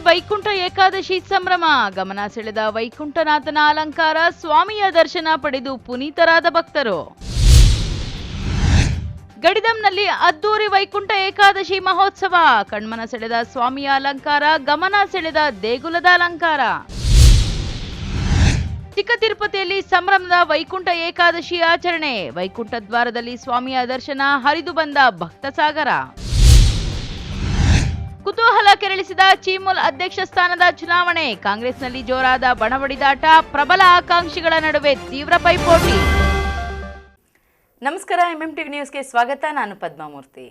ವೈಕುಂಠ ಏಕಾದಶಿ ಸಂಭ್ರಮ. ಗಮನ ಸೆಳೆದ ವೈಕುಂಠನಾಥನ ಅಲಂಕಾರ, ಸ್ವಾಮಿಯ ದರ್ಶನ ಪಡೆದು ಪುನೀತರಾದ ಭಕ್ತರು. ಗಡಿದಂನಲ್ಲಿ ಅದ್ದೂರಿ ವೈಕುಂಠ ಏಕಾದಶಿ ಮಹೋತ್ಸವ. ಕಣ್ಮನ ಸೆಳೆದ ಸ್ವಾಮಿಯ ಅಲಂಕಾರ, ಗಮನ ಸೆಳೆದ ದೇಗುಲದ ಅಲಂಕಾರ. ಚಿಕ್ಕ ತಿರುಪತಿಯಲ್ಲಿ ಸಂಭ್ರಮದ ವೈಕುಂಠ ಏಕಾದಶಿ ಆಚರಣೆ. ವೈಕುಂಠ ದ್ವಾರದಲ್ಲಿ ಸ್ವಾಮಿಯ ದರ್ಶನ, ಹರಿದು ಬಂದ ಭಕ್ತ ಸಾಗರ. ಕುತೂಹಲ ಕೆರಳಿಸಿದ ಚೀಮೂಲ್ ಅಧ್ಯಕ್ಷ ಸ್ಥಾನದ ಚುನಾವಣೆ. ಕಾಂಗ್ರೆಸ್ನಲ್ಲಿ ಜೋರಾದ ಬಣಬಡಿದಾಟ, ಪ್ರಬಲ ಆಕಾಂಕ್ಷಿಗಳ ನಡುವೆ ತೀವ್ರ ಪೈಪೋಟಿ. ನಮಸ್ಕಾರ, ಎಂಎಂಟಿವಿ ನ್ಯೂಸ್ಗೆ ಸ್ವಾಗತ. ನಾನು ಪದ್ಮಾಮೂರ್ತಿ.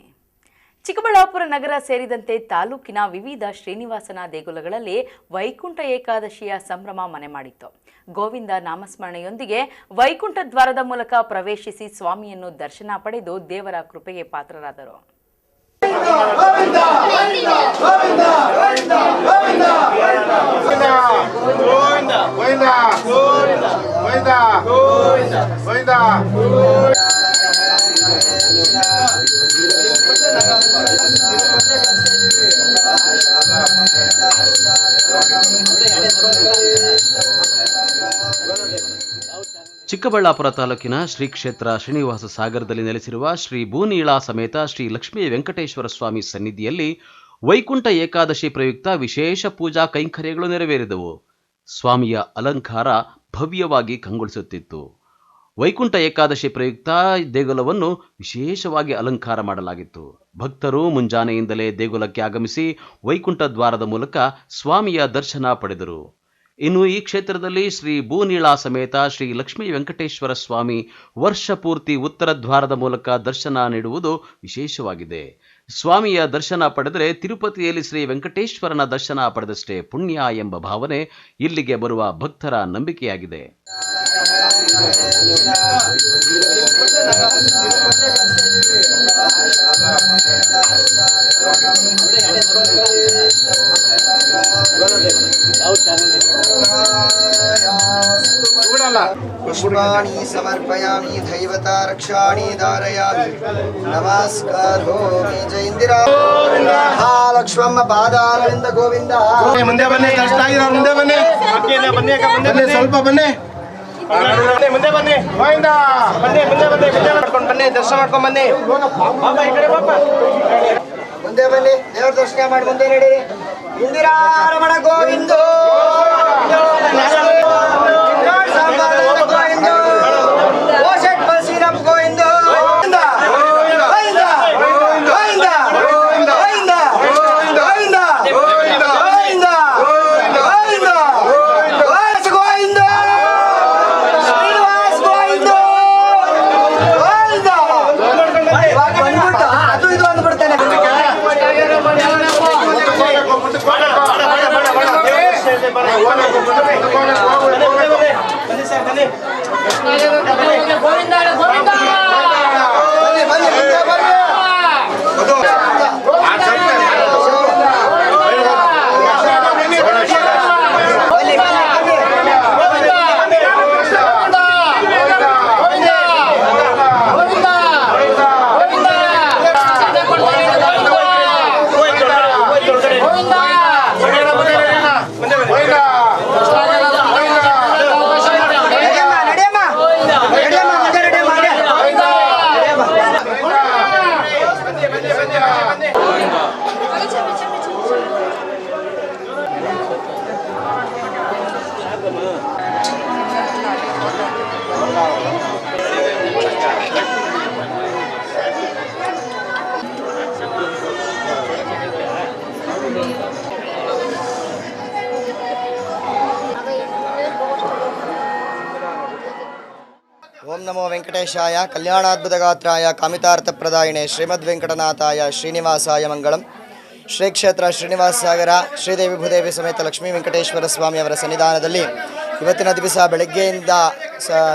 ಚಿಕ್ಕಬಳ್ಳಾಪುರ ನಗರ ಸೇರಿದಂತೆ ತಾಲೂಕಿನ ವಿವಿಧ ಶ್ರೀನಿವಾಸನ ದೇಗುಲಗಳಲ್ಲಿ ವೈಕುಂಠ ಏಕಾದಶಿಯ ಸಂಭ್ರಮ ಮನೆ ಮಾಡಿತ್ತು. ಗೋವಿಂದ ನಾಮಸ್ಮರಣೆಯೊಂದಿಗೆ ವೈಕುಂಠ ದ್ವಾರದ ಮೂಲಕ ಪ್ರವೇಶಿಸಿ ಸ್ವಾಮಿಯನ್ನು ದರ್ಶನ ಪಡೆದು ದೇವರ ಕೃಪೆಗೆ ಪಾತ್ರರಾದರು. ಚಿಕ್ಕಬಳ್ಳಾಪುರ ತಾಲೂಕಿನ ಶ್ರೀ ಕ್ಷೇತ್ರ ಶ್ರೀನಿವಾಸ ಸಾಗರದಲ್ಲಿ ನೆಲೆಸಿರುವ ಶ್ರೀ ಭೂನೀಳಾ ಸಮೇತ ಶ್ರೀ ಲಕ್ಷ್ಮೀ ವೆಂಕಟೇಶ್ವರ ಸ್ವಾಮಿ ಸನ್ನಿಧಿಯಲ್ಲಿ ವೈಕುಂಠ ಏಕಾದಶಿ ಪ್ರಯುಕ್ತ ವಿಶೇಷ ಪೂಜಾ ಕೈಂಕರ್ಯಗಳು ನೆರವೇರಿದವು. ಸ್ವಾಮಿಯ ಅಲಂಕಾರ ಭವ್ಯವಾಗಿ ಕಂಗೊಳಿಸುತ್ತಿತ್ತು. ವೈಕುಂಠ ಏಕಾದಶಿ ಪ್ರಯುಕ್ತ ದೇಗುಲವನ್ನು ವಿಶೇಷವಾಗಿ ಅಲಂಕಾರ ಮಾಡಲಾಗಿತ್ತು. ಭಕ್ತರು ಮುಂಜಾನೆಯಿಂದಲೇ ದೇಗುಲಕ್ಕೆ ಆಗಮಿಸಿ ವೈಕುಂಠ ದ್ವಾರದ ಮೂಲಕ ಸ್ವಾಮಿಯ ದರ್ಶನ ಪಡೆದರು. ಇನ್ನು ಈ ಕ್ಷೇತ್ರದಲ್ಲಿ ಶ್ರೀ ಭೂನೀಳಾ ಸಮೇತ ಶ್ರೀ ಲಕ್ಷ್ಮೀ ವೆಂಕಟೇಶ್ವರ ಸ್ವಾಮಿ ವರ್ಷ ಪೂರ್ತಿ ಉತ್ತರ ದ್ವಾರದ ಮೂಲಕ ದರ್ಶನ ನೀಡುವುದು ವಿಶೇಷವಾಗಿದೆ. ಸ್ವಾಮಿಯ ದರ್ಶನ ಪಡೆದರೆ ತಿರುಪತಿಯಲ್ಲಿ ಶ್ರೀ ವೆಂಕಟೇಶ್ವರನ ದರ್ಶನ ಪಡೆದಷ್ಟೇ ಪುಣ್ಯ ಎಂಬ ಭಾವನೆ ಇಲ್ಲಿಗೆ ಬರುವ ಭಕ್ತರ ನಂಬಿಕೆಯಾಗಿದೆ. पुष्पाणि समर्पयामि दैवता रक्षाणि धारयामि नमस्कारोमि जय इंदिरा महालक्ष्मಮ್ಮ ಪಾದಾರವಿಂದ ಗೋವಿಂದ. ಮುಂದೆ ಬನ್ನಿ, ಕಷ್ಟ ಆಗಿರೋ ಮುಂದೆ ಬನ್ನಿ, ಬನ್ನಿ ಸ್ವಲ್ಪ ಬನ್ನಿ, ಮುಂದೆ ಬನ್ನಿ, ಗೋವಿಂದ ಬನ್ನಿ, ಮುಂದೆ ಬನ್ನಿ, ಮುಂದೆ ಮಾಡ್ಕೊಂಡು ಬನ್ನಿ, ದರ್ಶನ ಮಾಡ್ಕೊಂಡು ಬನ್ನಿ. ಬಾಬಾ ಈ ಕಡೆ ಬಾಬಾ, ಮುಂದೆ ಬನ್ನಿ, ದೇವರ ದರ್ಶನ ಮಾಡಿ ಮುಂದೆ ನಡೀರಿ. ಇಂದಿರಾ ರಮಣ ಗೋವಿಂದ ಓಂ ನಮೋ ವೆಂಕಟೇಶಾಯ ಕಲ್ಯಾಣಾದ್ಭುತಗಾತ್ರಾಯ ಕಾಮಿತಾರ್ಥಪ್ರದಾಯಿಣೆ ಶ್ರೀಮದ್ ವೆಂಕಟನಾಥಾಯ ಶ್ರೀನಿವಾಸಾಯ ಮಂಗಳಂ. ಶ್ರೀ ಕ್ಷೇತ್ರ ಶ್ರೀನಿವಾಸ ಸಾಗರ ಶ್ರೀದೇವಿ ಭೂದೇವಿ ಸಮೇತ ಲಕ್ಷ್ಮೀ ವೆಂಕಟೇಶ್ವರ ಸ್ವಾಮಿ ಅವರ ಸನ್ನಿಧಾನದಲ್ಲಿ ಇವತ್ತಿನ ದಿವಸ ಬೆಳಗ್ಗೆಯಿಂದ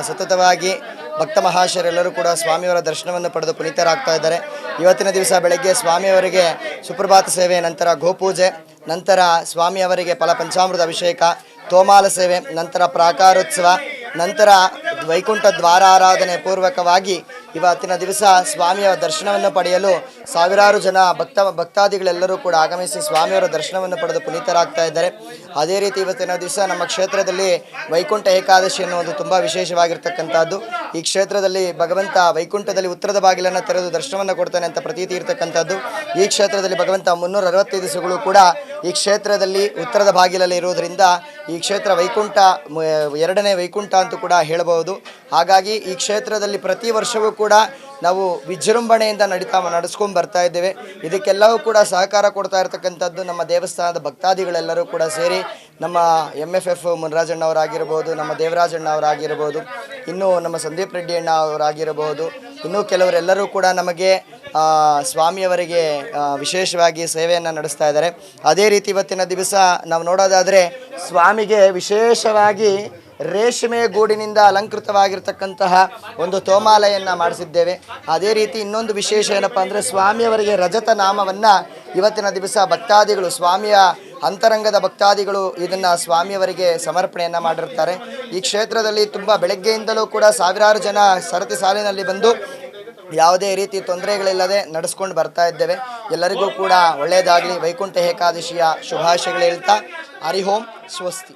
ಸತತವಾಗಿ ಭಕ್ತ ಮಹಾಶಯರೆಲ್ಲರೂ ಕೂಡ ಸ್ವಾಮಿಯವರ ದರ್ಶನವನ್ನು ಪಡೆದು ಪುನೀತರಾಗ್ತಾ ಇದ್ದಾರೆ. ಇವತ್ತಿನ ದಿವಸ ಬೆಳಗ್ಗೆ ಸ್ವಾಮಿಯವರಿಗೆ ಸುಪ್ರಭಾತ ಸೇವೆ, ನಂತರ ಗೋಪೂಜೆ, ನಂತರ ಸ್ವಾಮಿಯವರಿಗೆ ಫಲ ಪಂಚಾಮೃತ ಅಭಿಷೇಕ, ತೋಮಾಲ ಸೇವೆ, ನಂತರ ಪ್ರಾಕಾರೋತ್ಸವ, ನಂತರ ವೈಕುಂಠ ದ್ವಾರಾರಾಧನೆ ಪೂರ್ವಕವಾಗಿ ಇವತ್ತಿನ ದಿವಸ ಸ್ವಾಮಿಯ ದರ್ಶನವನ್ನು ಪಡೆಯಲು ಸಾವಿರಾರು ಜನ ಭಕ್ತಾದಿಗಳೆಲ್ಲರೂ ಕೂಡ ಆಗಮಿಸಿ ಸ್ವಾಮಿಯವರ ದರ್ಶನವನ್ನು ಪಡೆದು ಪುನೀತರಾಗ್ತಾ ಇದ್ದಾರೆ. ಅದೇ ರೀತಿ ಇವತ್ತಿನ ದಿವಸ ನಮ್ಮ ಕ್ಷೇತ್ರದಲ್ಲಿ ವೈಕುಂಠ ಏಕಾದಶಿ ಅನ್ನೋದು ತುಂಬ ವಿಶೇಷವಾಗಿರ್ತಕ್ಕಂಥದ್ದು. ಈ ಕ್ಷೇತ್ರದಲ್ಲಿ ಭಗವಂತ ವೈಕುಂಠದಲ್ಲಿ ಉತ್ತರದ ಬಾಗಿಲನ್ನು ತೆರೆದು ದರ್ಶನವನ್ನು ಕೊಡ್ತಾನೆ ಅಂತ ಪ್ರತೀತಿ ಇರತಕ್ಕಂಥದ್ದು. ಈ ಕ್ಷೇತ್ರದಲ್ಲಿ ಭಗವಂತ 365 ದಿವಸಗಳು ಕೂಡ ಈ ಕ್ಷೇತ್ರದಲ್ಲಿ ಉತ್ತರದ ಬಾಗಿಲಲ್ಲಿ ಇರುವುದರಿಂದ ಈ ಕ್ಷೇತ್ರ ವೈಕುಂಠ 2ನೇ ವೈಕುಂಠ ಅಂತೂ ಕೂಡ ಹೇಳಬಹುದು. ಹಾಗಾಗಿ ಈ ಕ್ಷೇತ್ರದಲ್ಲಿ ಪ್ರತಿ ವರ್ಷವೂ ಕೂಡ ನಾವು ವಿಜೃಂಭಣೆಯಿಂದ ನಡೆಸ್ಕೊಂಡು ಬರ್ತಾ ಇದ್ದೇವೆ. ಇದಕ್ಕೆಲ್ಲವೂ ಕೂಡ ಸಹಕಾರ ಕೊಡ್ತಾ ಇರತಕ್ಕಂಥದ್ದು ನಮ್ಮ ದೇವಸ್ಥಾನದ ಭಕ್ತಾದಿಗಳೆಲ್ಲರೂ ಕೂಡ ಸೇರಿ ನಮ್ಮ MFF ಮುನ್ರಾಜಣ್ಣ ಅವರಾಗಿರ್ಬೋದು, ನಮ್ಮ ದೇವರಾಜಣ್ಣ ಅವರಾಗಿರ್ಬೋದು, ಇನ್ನೂ ನಮ್ಮ ಸಂದೀಪ್ ರೆಡ್ಡಿ ಅಣ್ಣ ಅವರಾಗಿರಬಹುದು, ಇನ್ನೂ ಕೆಲವರೆಲ್ಲರೂ ಕೂಡ ನಮಗೆ ಸ್ವಾಮಿಯವರಿಗೆ ವಿಶೇಷವಾಗಿ ಸೇವೆಯನ್ನು ನಡೆಸ್ತಾ ಇದ್ದಾರೆ. ಅದೇ ರೀತಿ ಇವತ್ತಿನ ದಿವಸ ನಾವು ನೋಡೋದಾದರೆ ಸ್ವಾಮಿಗೆ ವಿಶೇಷವಾಗಿ ರೇಷ್ಮೆ ಗೂಡಿನಿಂದ ಅಲಂಕೃತವಾಗಿರ್ತಕ್ಕಂತಹ ಒಂದು ತೋಮಾಲೆಯನ್ನು ಮಾಡಿಸಿದ್ದೇವೆ. ಅದೇ ರೀತಿ ಇನ್ನೊಂದು ವಿಶೇಷ ಏನಪ್ಪ ಅಂದರೆ ಸ್ವಾಮಿಯವರಿಗೆ ರಜತ ನಾಮವನ್ನು ಇವತ್ತಿನ ದಿವಸ ಭಕ್ತಾದಿಗಳು, ಸ್ವಾಮಿಯ ಅಂತರಂಗದ ಭಕ್ತಾದಿಗಳು ಇದನ್ನು ಸ್ವಾಮಿಯವರಿಗೆ ಸಮರ್ಪಣೆಯನ್ನು ಮಾಡಿರ್ತಾರೆ. ಈ ಕ್ಷೇತ್ರದಲ್ಲಿ ತುಂಬ ಬೆಳಗ್ಗೆಯಿಂದಲೂ ಕೂಡ ಸಾವಿರಾರು ಜನ ಸರತಿ ಸಾಲಿನಲ್ಲಿ ಬಂದು ಯಾವುದೇ ರೀತಿ ತೊಂದರೆಗಳಿಲ್ಲದೆ ನಡೆಸ್ಕೊಂಡು ಬರ್ತಾ ಇದ್ದೇವೆ. ಎಲ್ಲರಿಗೂ ಕೂಡ ಒಳ್ಳೆಯದಾಗಲಿ. ವೈಕುಂಠ ಏಕಾದಶಿಯ ಶುಭಾಶಯಗಳು ಹೇಳ್ತಾ ಹರಿ ಓಂ ಸ್ವಸ್ತಿ.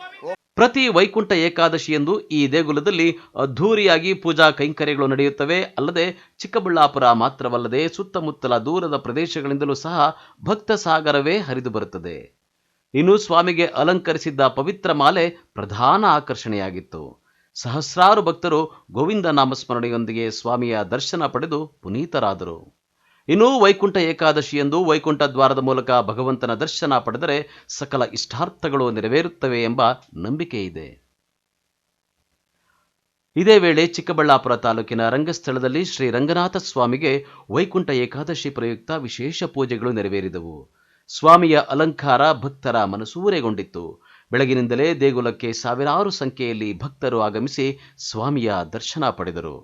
ಪ್ರತಿ ವೈಕುಂಠ ಏಕಾದಶಿಯಂದು ಈ ದೇಗುಲದಲ್ಲಿ ಅದ್ಧೂರಿಯಾಗಿ ಪೂಜಾ ಕೈಂಕರ್ಯಗಳು ನಡೆಯುತ್ತವೆ. ಅಲ್ಲದೆ ಚಿಕ್ಕಬಳ್ಳಾಪುರ ಮಾತ್ರವಲ್ಲದೆ ಸುತ್ತಮುತ್ತಲ ದೂರದ ಪ್ರದೇಶಗಳಿಂದಲೂ ಸಹ ಭಕ್ತ ಸಾಗರವೇ ಹರಿದು ಬರುತ್ತದೆ. ಇನ್ನು ಸ್ವಾಮಿಗೆ ಅಲಂಕರಿಸಿದ್ದ ಪವಿತ್ರ ಮಾಲೆ ಪ್ರಧಾನ ಆಕರ್ಷಣೆಯಾಗಿತ್ತು. ಸಹಸ್ರಾರು ಭಕ್ತರು ಗೋವಿಂದ ನಾಮಸ್ಮರಣೆಯೊಂದಿಗೆ ಸ್ವಾಮಿಯ ದರ್ಶನ ಪಡೆದು ಪುನೀತರಾದರು. ಇನ್ನು ವೈಕುಂಠ ಏಕಾದಶಿಯಂದು ವೈಕುಂಠ ದ್ವಾರದ ಮೂಲಕ ಭಗವಂತನ ದರ್ಶನ ಪಡೆದರೆ ಸಕಲ ಇಷ್ಟಾರ್ಥಗಳು ನೆರವೇರುತ್ತವೆ ಎಂಬ ನಂಬಿಕೆ ಇದೆ. ಇದೇ ವೇಳೆ ಚಿಕ್ಕಬಳ್ಳಾಪುರ ತಾಲೂಕಿನ ರಂಗಸ್ಥಳದಲ್ಲಿ ಶ್ರೀ ರಂಗನಾಥ ಸ್ವಾಮಿಗೆ ವೈಕುಂಠ ಏಕಾದಶಿ ಪ್ರಯುಕ್ತ ವಿಶೇಷ ಪೂಜೆಗಳು ನೆರವೇರಿದವು. ಸ್ವಾಮಿಯ ಅಲಂಕಾರ ಭಕ್ತರ ಮನಸೂರೆಗೊಂಡಿತ್ತು. ಬೆಳಗಿನಿಂದಲೇ ದೇಗುಲಕ್ಕೆ ಸಾವಿರಾರು ಸಂಖ್ಯೆಯಲ್ಲಿ ಭಕ್ತರು ಆಗಮಿಸಿ ಸ್ವಾಮಿಯ ದರ್ಶನ ಪಡೆದರು.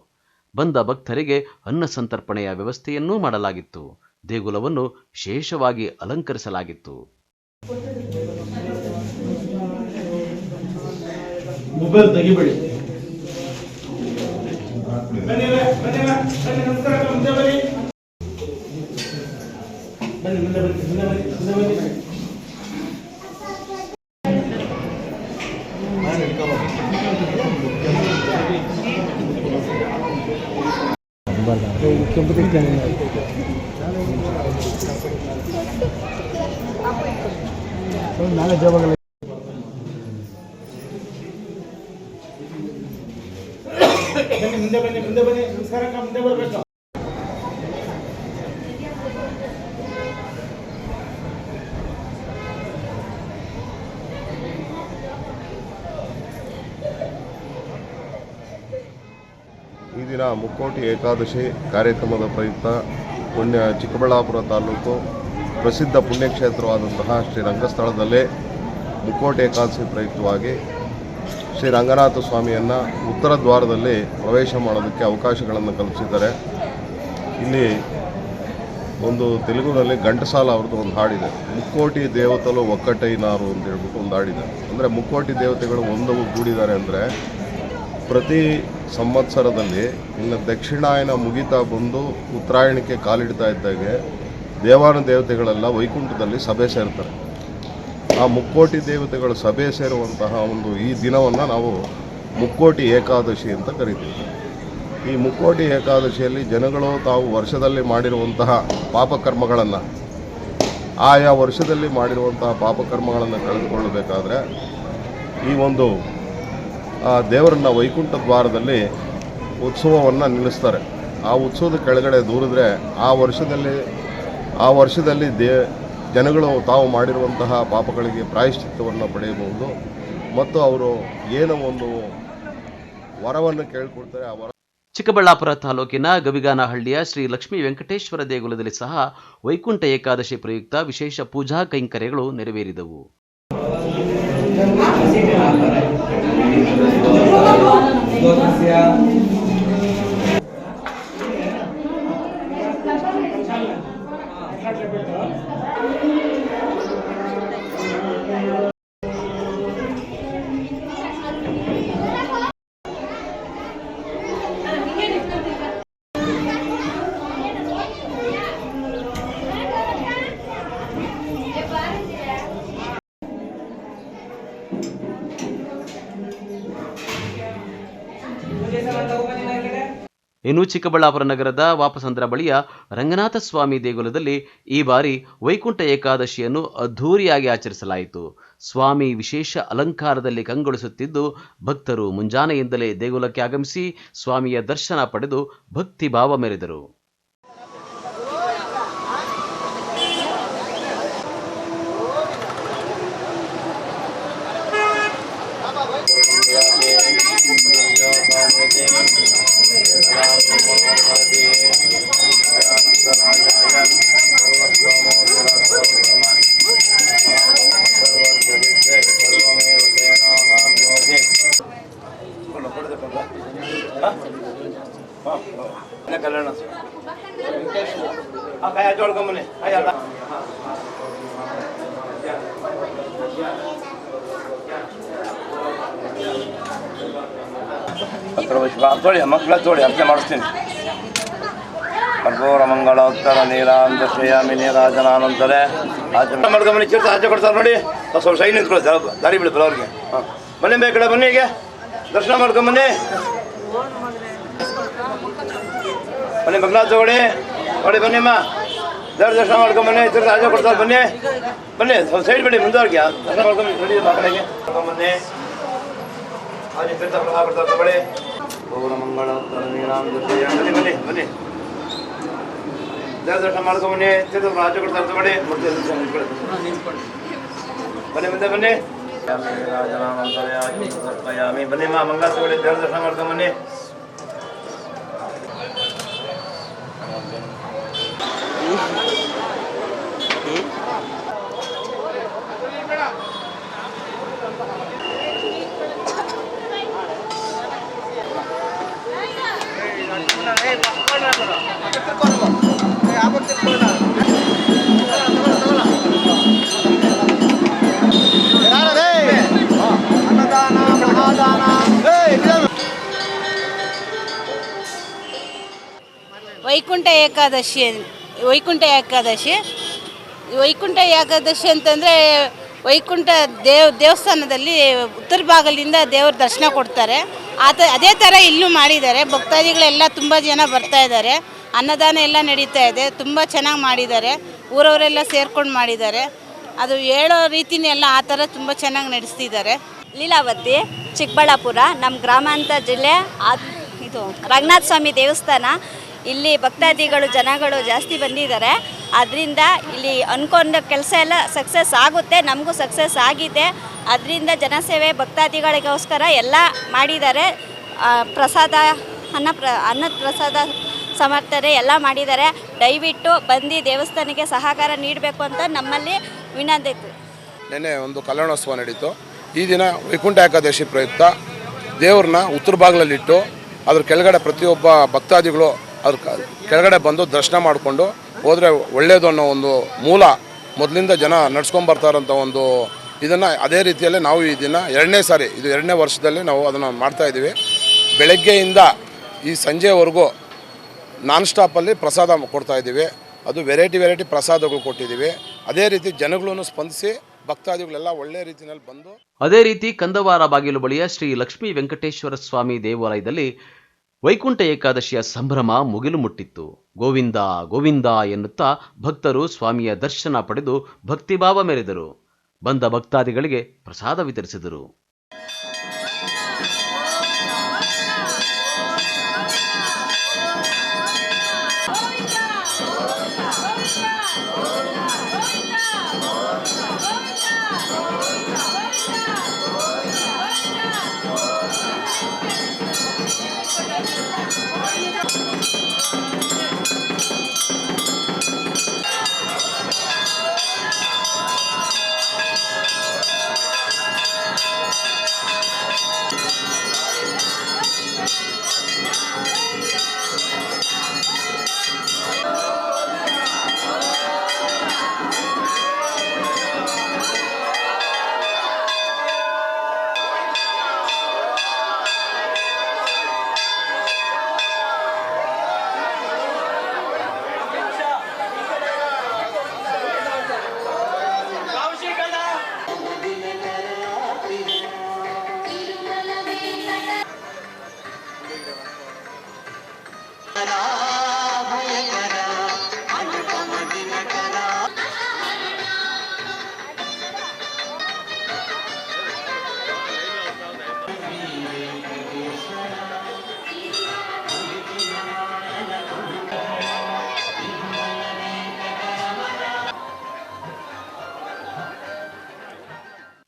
ಬಂದ ಭಕ್ತರಿಗೆ ಅನ್ನ ಸಂತರ್ಪಣೆಯ ವ್ಯವಸ್ಥೆಯನ್ನೂ ಮಾಡಲಾಗಿತ್ತು. ದೇಗುಲವನ್ನು ವಿಶೇಷವಾಗಿ ಅಲಂಕರಿಸಲಾಗಿತ್ತು. ಮೊಬೈಲ್ ತೆಗಿಬೇಡಿ. ನಾಳೆ ಜವಾಗಲ ಮುಂದೆ ಬನ್ನಿ ನಮಸ್ಕಾರಕ್ಕೆ ಮುಂದೆ ಬರಬೇಕು. ಈ ದಿನ ಮುಕ್ಕೋಟಿ ಏಕಾದಶಿ ಕಾರ್ಯಕ್ರಮದ ಪ್ರಯುಕ್ತ ಚಿಕ್ಕಬಳ್ಳಾಪುರ ತಾಲೂಕು ಪ್ರಸಿದ್ಧ ಪುಣ್ಯಕ್ಷೇತ್ರವಾದಂತಹ ಶ್ರೀ ರಂಗಸ್ಥಳದಲ್ಲೇ ಮುಕ್ಕೋಟಿ ಏಕಾದಶಿ ಪ್ರಯುಕ್ತವಾಗಿ ಶ್ರೀ ರಂಗನಾಥ ಸ್ವಾಮಿಯನ್ನು ಉತ್ತರ ದ್ವಾರದಲ್ಲಿ ಪ್ರವೇಶ ಮಾಡೋದಕ್ಕೆ ಅವಕಾಶಗಳನ್ನು ಕಲ್ಪಿಸಿದ್ದಾರೆ. ಇಲ್ಲಿ ಒಂದು ತೆಲುಗುನಲ್ಲಿ ಘಂಟಸಾಲ ಅವ್ರದ್ದು ಒಂದು ಹಾಡಿದೆ, ಮುಕ್ಕೋಟಿ ದೇವತಲು ಒಕ್ಕಟ್ಟೈನಾರು ಅಂತ ಹೇಳ್ಬಿಟ್ಟು ಒಂದು ಹಾಡಿದೆ. ಅಂದರೆ ಮುಕ್ಕೋಟಿ ದೇವತೆಗಳು ಒಂದವು ಕೂಡಿದ್ದಾರೆ ಅಂದರೆ ಪ್ರತಿ ಸಂವತ್ಸರದಲ್ಲಿ ಇನ್ನು ದಕ್ಷಿಣಾಯನ ಮುಗಿತಾ ಬಂದು ಉತ್ತರಾಯಣಕ್ಕೆ ಕಾಲಿಡ್ತಾ ಇದ್ದಾಗೆ ದೇವಾನು ದೇವತೆಗಳೆಲ್ಲ ವೈಕುಂಠದಲ್ಲಿ ಸಭೆ ಸೇರ್ತಾರೆ. ಆ ಮುಕ್ಕೋಟಿ ದೇವತೆಗಳು ಸಭೆ ಸೇರುವಂತಹ ಒಂದು ಈ ದಿನವನ್ನು ನಾವು ಮುಕ್ಕೋಟಿ ಏಕಾದಶಿ ಅಂತ ಕರಿತೀವಿ. ಈ ಮುಕ್ಕೋಟಿ ಏಕಾದಶಿಯಲ್ಲಿ ಜನಗಳು ತಾವು ವರ್ಷದಲ್ಲಿ ಮಾಡಿರುವಂತಹ ಪಾಪಕರ್ಮಗಳನ್ನು, ಆಯಾ ವರ್ಷದಲ್ಲಿ ಮಾಡಿರುವಂತಹ ಪಾಪಕರ್ಮಗಳನ್ನು ಕಳೆದುಕೊಳ್ಳಬೇಕಾದ್ರೆ ಈ ಒಂದು ದೇವರನ್ನ ವೈಕುಂಠ ದ್ವಾರದಲ್ಲಿ ಉತ್ಸವವನ್ನು ನಿಲ್ಲಿಸ್ತಾರೆ. ಆ ಉತ್ಸವದ ಕೆಳಗಡೆ ದೂರಿದ್ರೆ ಆ ವರ್ಷದಲ್ಲಿ ಜನಗಳು ತಾವು ಮಾಡಿರುವಂತಹ ಪಾಪಗಳಿಗೆ ಪ್ರಾಯಶ್ಚಿತ್ತವನ್ನು ಪಡೆಯಬಹುದು ಮತ್ತು ಅವರು ಏನೋ ಒಂದು ವರವನ್ನು ಕೇಳಿಕೊಳ್ತಾರೆ. ಆ ವರ ಚಿಕ್ಕಬಳ್ಳಾಪುರ ತಾಲೂಕಿನ ಗವಿಗಾನಹಳ್ಳಿಯ ಶ್ರೀ ಲಕ್ಷ್ಮೀ ವೆಂಕಟೇಶ್ವರ ದೇಗುಲದಲ್ಲಿ ಸಹ ವೈಕುಂಠ ಏಕಾದಶಿ ಪ್ರಯುಕ್ತ ವಿಶೇಷ ಪೂಜಾ ಕೈಂಕರ್ಯಗಳು ನೆರವೇರಿದವು. ಇನ್ನು ಚಿಕ್ಕಬಳ್ಳಾಪುರ ನಗರದ ವಾಪಸಂದ್ರ ಬಳಿಯ ರಂಗನಾಥ ಸ್ವಾಮಿ ದೇಗುಲದಲ್ಲಿ ಈ ಬಾರಿ ವೈಕುಂಠ ಏಕಾದಶಿಯನ್ನು ಅದ್ಧೂರಿಯಾಗಿ ಆಚರಿಸಲಾಯಿತು. ಸ್ವಾಮಿ ವಿಶೇಷ ಅಲಂಕಾರದಲ್ಲಿ ಕಂಗೊಳಿಸುತ್ತಿದ್ದು, ಭಕ್ತರು ಮುಂಜಾನೆಯಿಂದಲೇ ದೇಗುಲಕ್ಕೆ ಆಗಮಿಸಿ ಸ್ವಾಮಿಯ ದರ್ಶನ ಪಡೆದು ಭಕ್ತಿ ಭಾವ ಮೆರೆದರು. ತೋಳಿ ಮಕ್ಕಳ ತೋಳಿ ಅರ್ಥ ಮಾಡಿಸ್ತೀನಿ. ಕರ್ಪೂರ ಮಂಗಳೋತ್ತರ ನೀರಾಂತ ಶ್ರೇಯಾಮಿ ನೀರಾಜನಾನಂತರೇ ಆಚರಣೆ ಮಾಡ್ಕೊಂಬನ್ನಿ. ಚೀರ್ತ ಆಚೆ ಕೊಡ್ತಾರೆ ನೋಡಿ, ಸ್ವಲ್ಪ ಸೈಡ್ ನಿಂತ್ಕೊಳ್ಳಿ, ದಾರಿ ಬಿಡಿ ಬರೋರಿಗೆ. ಹಾಂ ಬನ್ನಿ, ಬೇ ಕಡೆ ಬನ್ನಿ, ಈಗ ದರ್ಶನ ಮಾಡ್ಕೊಂಬನ್ನಿ. ಬನ್ನಿ ಮಕ್ಕಳ ತಗೊಳ್ಳಿ, ನೋಡಿ ಬನ್ನಿಮ್ಮ, ದೇವ್ರ ದರ್ಶನ ಮಾಡ್ಕೊಂಬನ್ನಿ. ಚೀರ್ತ ಆಚೆ ಕೊಡ್ತಾರೆ, ಬನ್ನಿ ಬನ್ನಿ, ಸ್ವಲ್ಪ ಸೈಡ್ ಬಿಡಿ, ಮುಂದವ್ರಿಗೆ ದರ್ಶನ ಮಾಡ್ಕೊಂಡು ನೋಡಿ ಮಕ್ಕಳಿಗೆ ಮಾಡ್ಕೊಂಬನ್ನಿ. ಆಚೆ ತೀರ್ಥ ಪ್ರಸಾದ ಕೊಡ್ತಾರೆ ತಗೊಳ್ಳಿ. ಕರ್ಪೂರ ಮಂಗಳೋತ್ತರ ನೀರಾಂತ ಬನ್ನಿ ಬನ್ನಿ ಬನ್ನಿ, ದೇವ್ರ ದರ್ಶನ ಮಾಡ್ಕೊಂಬನ್ನಿ. ತೀರ್ಥ ಆಚೆ ಕೊಡ್ತಾರೆ ತಗೊಳ್ಳಿ, ಮೂರ್ತಿ ಬನ್ನಿ ಮುಂದೆ ಬನ್ನಿ. ಬನ್ನಿಮ್ಮ, ಮಂಗಳ ತಗೊಳ್ಳಿ, ದೇವ್ರ ದರ್ಶನ ಮಾಡ್ಕೊಂಬನ್ನಿ. ವೈಕುಂಠ ಏಕಾದಶಿ ಅಂತಂದರೆ ವೈಕುಂಠ ದೇವಸ್ಥಾನದಲ್ಲಿ ಉತ್ತರ ಭಾಗದಿಂದ ದೇವ್ರ ದರ್ಶನ ಕೊಡ್ತಾರೆ. ಅದೇ ಥರ ಇಲ್ಲೂ ಮಾಡಿದ್ದಾರೆ. ಭಕ್ತಾದಿಗಳೆಲ್ಲ ತುಂಬ ಜನ ಬರ್ತಾ ಇದ್ದಾರೆ. ಅನ್ನದಾನ ಎಲ್ಲ ನಡೀತಾ ಇದೆ. ತುಂಬ ಚೆನ್ನಾಗಿ ಮಾಡಿದ್ದಾರೆ. ಊರವರೆಲ್ಲ ಸೇರ್ಕೊಂಡು ಮಾಡಿದ್ದಾರೆ. ಅದು ಹೇಳೋ ರೀತಿನೇ ಎಲ್ಲ ಆ ಥರ ತುಂಬ ಚೆನ್ನಾಗಿ ನಡೆಸ್ತಿದ್ದಾರೆ. ಲೀಲಾವತಿ, ಚಿಕ್ಕಬಳ್ಳಾಪುರ, ನಮ್ಮ ಗ್ರಾಮಾಂತರ ಜಿಲ್ಲೆ. ಇದು ರಂಗನಾಥ ಸ್ವಾಮಿ ದೇವಸ್ಥಾನ. ಇಲ್ಲಿ ಭಕ್ತಾದಿಗಳು ಜನಗಳು ಜಾಸ್ತಿ ಬಂದಿದ್ದಾರೆ. ಅದರಿಂದ ಇಲ್ಲಿ ಅಂದ್ಕೊಂಡ ಕೆಲಸ ಎಲ್ಲ ಸಕ್ಸಸ್ ಆಗುತ್ತೆ. ನಮಗೂ ಸಕ್ಸಸ್ ಆಗಿದೆ. ಅದರಿಂದ ಜನಸೇವೆ ಭಕ್ತಾದಿಗಳಿಗೋಸ್ಕರ ಎಲ್ಲ ಮಾಡಿದ್ದಾರೆ. ಪ್ರಸಾದ ಅನ್ನದ ಪ್ರಸಾದ ಸಮರ್ಥನೆ ಎಲ್ಲ ಮಾಡಿದ್ದಾರೆ. ದಯವಿಟ್ಟು ಬಂದು ದೇವಸ್ಥಾನಕ್ಕೆ ಸಹಕಾರ ನೀಡಬೇಕು ಅಂತ ನಮ್ಮಲ್ಲಿ ವಿನಂತಿ. ನಿನ್ನೆ ಒಂದು ಕಲ್ಯಾಣೋತ್ಸವ ನಡೀತು. ಈ ದಿನ ವೈಕುಂಠ ಏಕಾದಶಿ ಪ್ರಯುಕ್ತ ದೇವ್ರನ್ನ ಉತ್ತರ ಭಾಗದಲ್ಲಿಟ್ಟು ಅದ್ರ ಕೆಳಗಡೆ ಪ್ರತಿಯೊಬ್ಬ ಭಕ್ತಾದಿಗಳು ಅದ್ರ ಕೆಳಗಡೆ ಬಂದು ದರ್ಶನ ಮಾಡಿಕೊಂಡು ಹೋದರೆ ಒಳ್ಳೆಯದು ಅನ್ನೋ ಒಂದು ಮೂಲ ಮೊದಲಿಂದ ಜನ ನಡ್ಸ್ಕೊಂಬರ್ತಾರಂಥ ಒಂದು ಇದನ್ನು ಅದೇ ರೀತಿಯಲ್ಲೇ ನಾವು ಈ ದಿನ ಎರಡನೇ ವರ್ಷದಲ್ಲಿ ನಾವು ಅದನ್ನು ಮಾಡ್ತಾಯಿದ್ದೀವಿ. ಬೆಳಗ್ಗೆಯಿಂದ ಈ ಸಂಜೆವರೆಗೂ ನಾನ್ ಸ್ಟಾಪಲ್ಲಿ ಪ್ರಸಾದ ಕೊಡ್ತಾಯಿದ್ದೀವಿ. ಅದು ವೆರೈಟಿ ಪ್ರಸಾದಗಳು ಕೊಟ್ಟಿದ್ದೀವಿ. ಅದೇ ರೀತಿ ಜನಗಳನ್ನು ಸ್ಪಂದಿಸಿ ಭಕ್ತಾದಿಗಳೆಲ್ಲ ಒಳ್ಳೆ ರೀತಿಯಲ್ಲಿ ಬಂದು ಅದೇ ರೀತಿ ಕಂದವಾರ ಬಾಗಿಲು ಬಳಿಯ ಶ್ರೀ ಲಕ್ಷ್ಮೀ ವೆಂಕಟೇಶ್ವರ ಸ್ವಾಮಿ ದೇವಾಲಯದಲ್ಲಿ ವೈಕುಂಠ ಏಕಾದಶಿಯ ಸಂಭ್ರಮ ಮುಗಿಲು ಮುಟ್ಟಿತ್ತು. ಗೋವಿಂದ ಗೋವಿಂದ ಎನ್ನುತ್ತಾ ಭಕ್ತರು ಸ್ವಾಮಿಯ ದರ್ಶನ ಪಡೆದು ಭಕ್ತಿಭಾವ ಮೆರೆದರು. ಬಂದ ಭಕ್ತಾದಿಗಳಿಗೆ ಪ್ರಸಾದ ವಿತರಿಸಿದರು.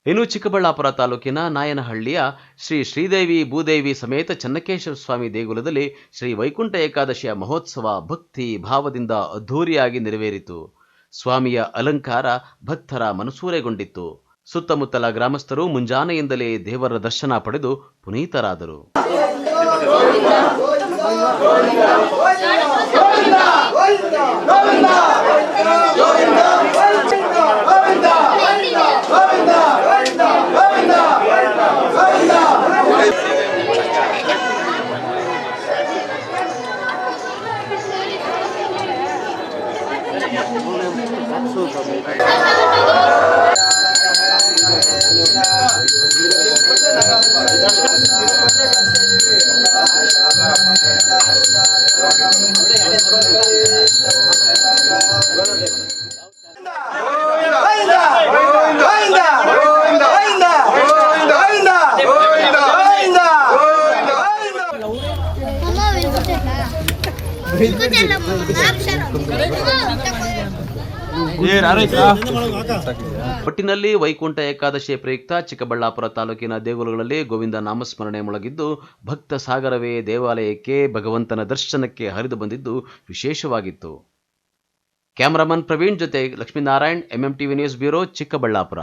ಇನ್ನು ಚಿಕ್ಕಬಳ್ಳಾಪುರ ತಾಲೂಕಿನ ನಾಯನಹಳ್ಳಿಯ ಶ್ರೀ ಶ್ರೀದೇವಿ ಭೂದೇವಿ ಸಮೇತ ಚನ್ನಕೇಶ್ವರ ಸ್ವಾಮಿ ದೇಗುಲದಲ್ಲಿ ಶ್ರೀ ವೈಕುಂಠ ಏಕಾದಶಿಯ ಮಹೋತ್ಸವ ಭಕ್ತಿ ಭಾವದಿಂದ ಅದ್ಧೂರಿಯಾಗಿ ನೆರವೇರಿತು. ಸ್ವಾಮಿಯ ಅಲಂಕಾರ ಭಕ್ತರ ಮನಸೂರೆಗೊಂಡಿತ್ತು. ಸುತ್ತಮುತ್ತಲ ಗ್ರಾಮಸ್ಥರು ಮುಂಜಾನೆಯಿಂದಲೇ ದೇವರ ದರ್ಶನ ಪಡೆದು ಪುನೀತರಾದರು. ಒಟ್ಟಿನಲ್ಲಿ ವೈಕುಂಠ ಏಕಾದಶಿಯ ಪ್ರಯುಕ್ತ ಚಿಕ್ಕಬಳ್ಳಾಪುರ ತಾಲೂಕಿನ ದೇಗುಲಗಳಲ್ಲಿ ಗೋವಿಂದ ನಾಮಸ್ಮರಣೆ ಮೊಳಗಿದ್ದು ಭಕ್ತ ಸಾಗರವೇ ದೇವಾಲಯಕ್ಕೆ ಭಗವಂತನ ದರ್ಶನಕ್ಕೆ ಹರಿದು ಬಂದಿದ್ದು ವಿಶೇಷವಾಗಿತ್ತು. ಕ್ಯಾಮರಾಮನ್ ಪ್ರವೀಣ್ ಜೊತೆ Lakshminarayan, MMTV news bureau, Chikkaballapur.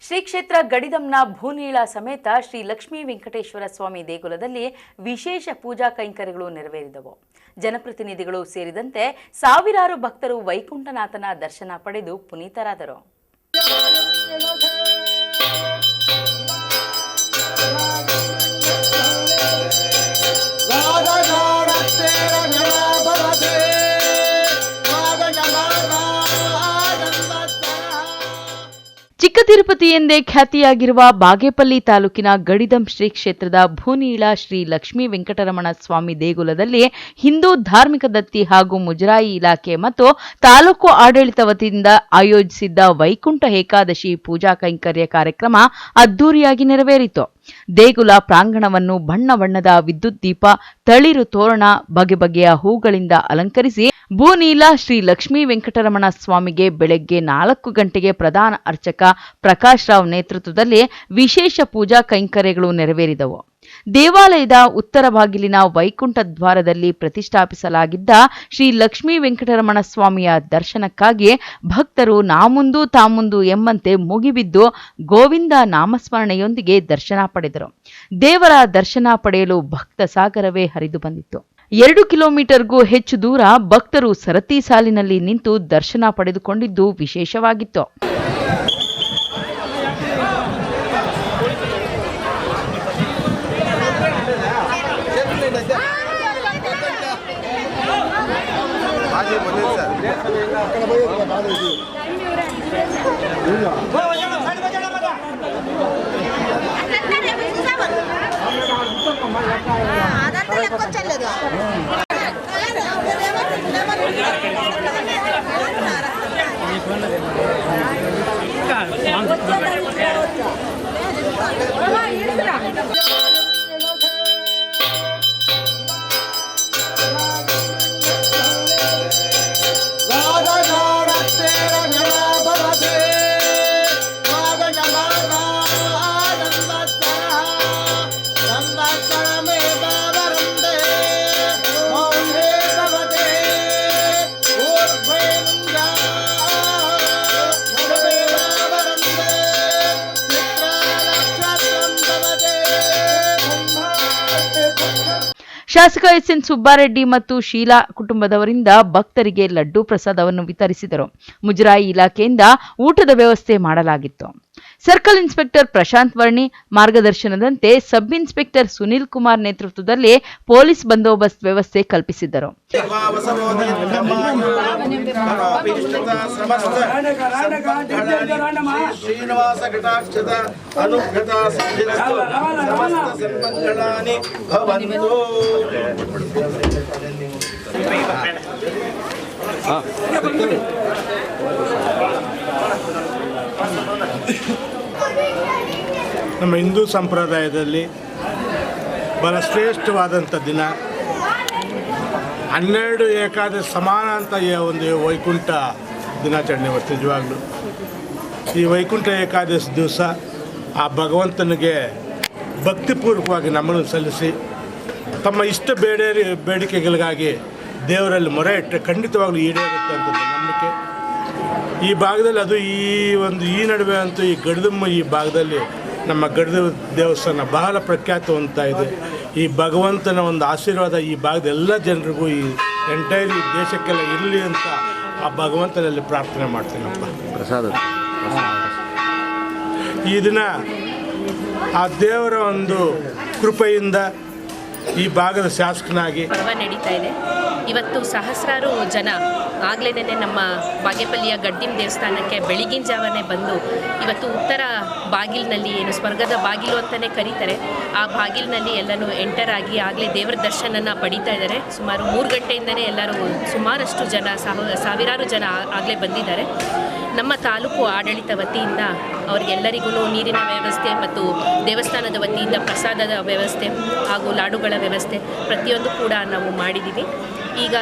Shri ಕ್ಷೇತ್ರ ಗಡಿದಂನ ಭೂನೀಳ ಸಮೇತ ಶ್ರೀ ಲಕ್ಷ್ಮೀ ವೆಂಕಟೇಶ್ವರ ಸ್ವಾಮಿ ದೇಗುಲದಲ್ಲಿ ವಿಶೇಷ ಪೂಜಾ ಕೈಂಕರ್ಯಗಳು ನೆರವೇರಿದವು. ಜನಪ್ರತಿನಿಧಿಗಳು ಸೇರಿದಂತೆ ಸಾವಿರಾರು ಭಕ್ತರು ವೈಕುಂಠನಾಥನ ದರ್ಶನ ಪಡೆದು ಪುನೀತರಾದರು. ಚಿಕ್ಕ ತಿರುಪತಿ ಎಂದೇ ಖ್ಯಾತಿಯಾಗಿರುವ ಬಾಗೇಪಲ್ಲಿ ತಾಲೂಕಿನ ಗಡಿದಂ ಶ್ರೀ ಕ್ಷೇತ್ರದ ಭೂನೀಳ ಶ್ರೀ ಲಕ್ಷ್ಮೀ ವೆಂಕಟರಮಣ ಸ್ವಾಮಿ ದೇಗುಲದಲ್ಲಿ ಹಿಂದೂ ಧಾರ್ಮಿಕ ದತ್ತಿ ಹಾಗೂ ಮುಜರಾಯಿ ಇಲಾಖೆ ಮತ್ತು ತಾಲೂಕು ಆಡಳಿತ ವತಿಯಿಂದ ಆಯೋಜಿಸಿದ್ದ ವೈಕುಂಠ ಏಕಾದಶಿ ಪೂಜಾ ಕೈಂಕರ್ಯ ಕಾರ್ಯಕ್ರಮ ಅದ್ದೂರಿಯಾಗಿ ನೆರವೇರಿತು. ದೇಗುಲ ಪ್ರಾಂಗಣವನ್ನು ಬಣ್ಣ ಬಣ್ಣದ ವಿದ್ಯುತ್ ದೀಪ, ತಳಿರು ತೋರಣ, ಬಗೆ ಬಗೆಯ ಹೂಗಳಿಂದ ಅಲಂಕರಿಸಿ ಭೂನೀಲ ಶ್ರೀ ಲಕ್ಷ್ಮೀ ವೆಂಕಟರಮಣ ಸ್ವಾಮಿಗೆ ಬೆಳಗ್ಗೆ 4 ಗಂಟೆಗೆ ಪ್ರಧಾನ ಅರ್ಚಕ ಪ್ರಕಾಶ್ ರಾವ್ ನೇತೃತ್ವದಲ್ಲಿ ವಿಶೇಷ ಪೂಜಾ ಕೈಂಕರ್ಯಗಳು ನೆರವೇರಿದವು. ದೇವಾಲಯದ ಉತ್ತರ ಬಾಗಿಲಿನ ವೈಕುಂಠ ದ್ವಾರದಲ್ಲಿ ಪ್ರತಿಷ್ಠಾಪಿಸಲಾಗಿದ್ದ ಶ್ರೀ ಲಕ್ಷ್ಮೀ ವೆಂಕಟರಮಣ ಸ್ವಾಮಿಯ ದರ್ಶನಕ್ಕಾಗಿ ಭಕ್ತರು ನಾಮುಂದು ತಾಮುಂದು ಎಂಬಂತೆ ಮುಗಿಬಿದ್ದು ಗೋವಿಂದ ನಾಮಸ್ಮರಣೆಯೊಂದಿಗೆ ದರ್ಶನ ಪಡೆದರು. ದೇವರ ದರ್ಶನ ಪಡೆಯಲು ಭಕ್ತ ಸಾಗರವೇ ಹರಿದು ಬಂದಿತ್ತು. 2 ಕಿಲೋಮೀಟರ್ಗೂ ಹೆಚ್ಚು ದೂರ ಭಕ್ತರು ಸರತಿ ಸಾಲಿನಲ್ಲಿ ನಿಂತು ದರ್ಶನ ಪಡೆದುಕೊಂಡಿದ್ದು ವಿಶೇಷವಾಗಿತ್ತು. ಶಾಸಕ ಎಸ್ಎನ್ ಸುಬ್ಬಾರೆಡ್ಡಿ ಮತ್ತು ಶೀಲಾ ಕುಟುಂಬದವರಿಂದ ಭಕ್ತರಿಗೆ ಲಡ್ಡು ಪ್ರಸಾದವನ್ನು ವಿತರಿಸಿದರು. ಮುಜರಾಯಿ ಇಲಾಖೆಯಿಂದ ಊಟದ ವ್ಯವಸ್ಥೆ ಮಾಡಲಾಗಿತ್ತು. ಸರ್ಕಲ್ ಇನ್ಸ್ಪೆಕ್ಟರ್ ಪ್ರಶಾಂತ್ ವರ್ಣಿ ಮಾರ್ಗದರ್ಶನದಂತೆ ಸಬ್ ಇನ್ಸ್ಪೆಕ್ಟರ್ ಸುನಿಲ್ ಕುಮಾರ್ ನೇತೃತ್ವದಲ್ಲಿ ಪೊಲೀಸ್ ಬಂದೋಬಸ್ತ್ ವ್ಯವಸ್ಥೆ ಕಲ್ಪಿಸಿದ್ದರು. ನಮ್ಮ ಹಿಂದೂ ಸಂಪ್ರದಾಯದಲ್ಲಿ ಬಹಳ ಶ್ರೇಷ್ಠವಾದಂಥ ದಿನ. 12 ಏಕಾದಶಿ ಸಮಾನ ಅಂತ ಒಂದು ವೈಕುಂಠ ದಿನಾಚರಣೆ ಇವತ್ತು ನಿಜವಾಗ್ಲೂ ಈ ವೈಕುಂಠ ಏಕಾದಶಿ ದಿವಸ ಆ ಭಗವಂತನಿಗೆ ಭಕ್ತಿಪೂರ್ವಕವಾಗಿ ನಮನ ಸಲ್ಲಿಸಿ ತಮ್ಮ ಇಷ್ಟ ಬೇಡಿಕೆಗಳಿಗಾಗಿ ದೇವರಲ್ಲಿ ಮೊರೆ ಇಟ್ಟರೆ ಖಂಡಿತವಾಗ್ಲೂ ಈಡೇರುತ್ತೆ ಅಂತ ನಂಬಿಕೆ. ಈ ಭಾಗದಲ್ಲಿ ಅದು ಈ ನಡುವೆ ಅಂತೂ ಈ ಗಡದಮ್ಮ ಈ ಭಾಗದಲ್ಲಿ ನಮ್ಮ ಗಡದ ದೇವಸ್ಥಾನ ಬಹಳ ಪ್ರಖ್ಯಾತ ಹೊಂದ್ತಾ ಇದೆ. ಈ ಭಗವಂತನ ಒಂದು ಆಶೀರ್ವಾದ ಈ ಭಾಗದ ಎಲ್ಲ ಜನರಿಗೂ ಈ ಎಂಟೈರ್ ಈ ದೇಶಕ್ಕೆಲ್ಲ ಇರಲಿ ಅಂತ ಆ ಭಗವಂತನಲ್ಲಿ ಪ್ರಾರ್ಥನೆ ಮಾಡ್ತೀನಪ್ಪ. ಈ ದಿನ ಆ ದೇವರ ಒಂದು ಕೃಪೆಯಿಂದ ಈ ಭಾಗದ ಶಾಸಕನಾಗಿ ಪರ್ವ ನಡೀತಾ ಇದೆ. ಇವತ್ತು ಸಹಸ್ರಾರು ಜನ ಆಗಲೇ ನಮ್ಮ ಬಾಗೇಪಲ್ಲಿಯ ಗಡ್ಡಿನ ದೇವಸ್ಥಾನಕ್ಕೆ ಬೆಳಗಿನ ಜಾವನೇ ಬಂದು ಇವತ್ತು ಉತ್ತರ ಬಾಗಿಲಿನಲ್ಲಿ ಏನು ಸ್ವರ್ಗದ ಬಾಗಿಲು ಅಂತಲೇ ಕರೀತಾರೆ, ಆ ಬಾಗಿಲಿನಲ್ಲಿ ಎಲ್ಲನೂ ಎಂಟರ್ ಆಗಿ ಆಗಲೇ ದೇವರ ದರ್ಶನನ ಪಡೀತಾ ಇದ್ದಾರೆ. ಸುಮಾರು 3 ಗಂಟೆಯಿಂದಲೇ ಎಲ್ಲರೂ ಸುಮಾರಷ್ಟು ಜನ ಸಾವಿರಾರು ಜನ ಆಗಲೇ ಬಂದಿದ್ದಾರೆ. ನಮ್ಮ ತಾಲೂಕು ಆಡಳಿತ ವತಿಯಿಂದ ಅವರಿಗೆಲ್ಲರಿಗೂ ನೀರಿನ ವ್ಯವಸ್ಥೆ ಮತ್ತು ದೇವಸ್ಥಾನದ ವತಿಯಿಂದ ಪ್ರಸಾದದ ವ್ಯವಸ್ಥೆ ಹಾಗೂ ಲಾಡುಗಳ ವ್ಯವಸ್ಥೆ ಪ್ರತಿಯೊಂದು ಕೂಡ ನಾವು ಮಾಡಿದ್ದೀವಿ. ಈಗ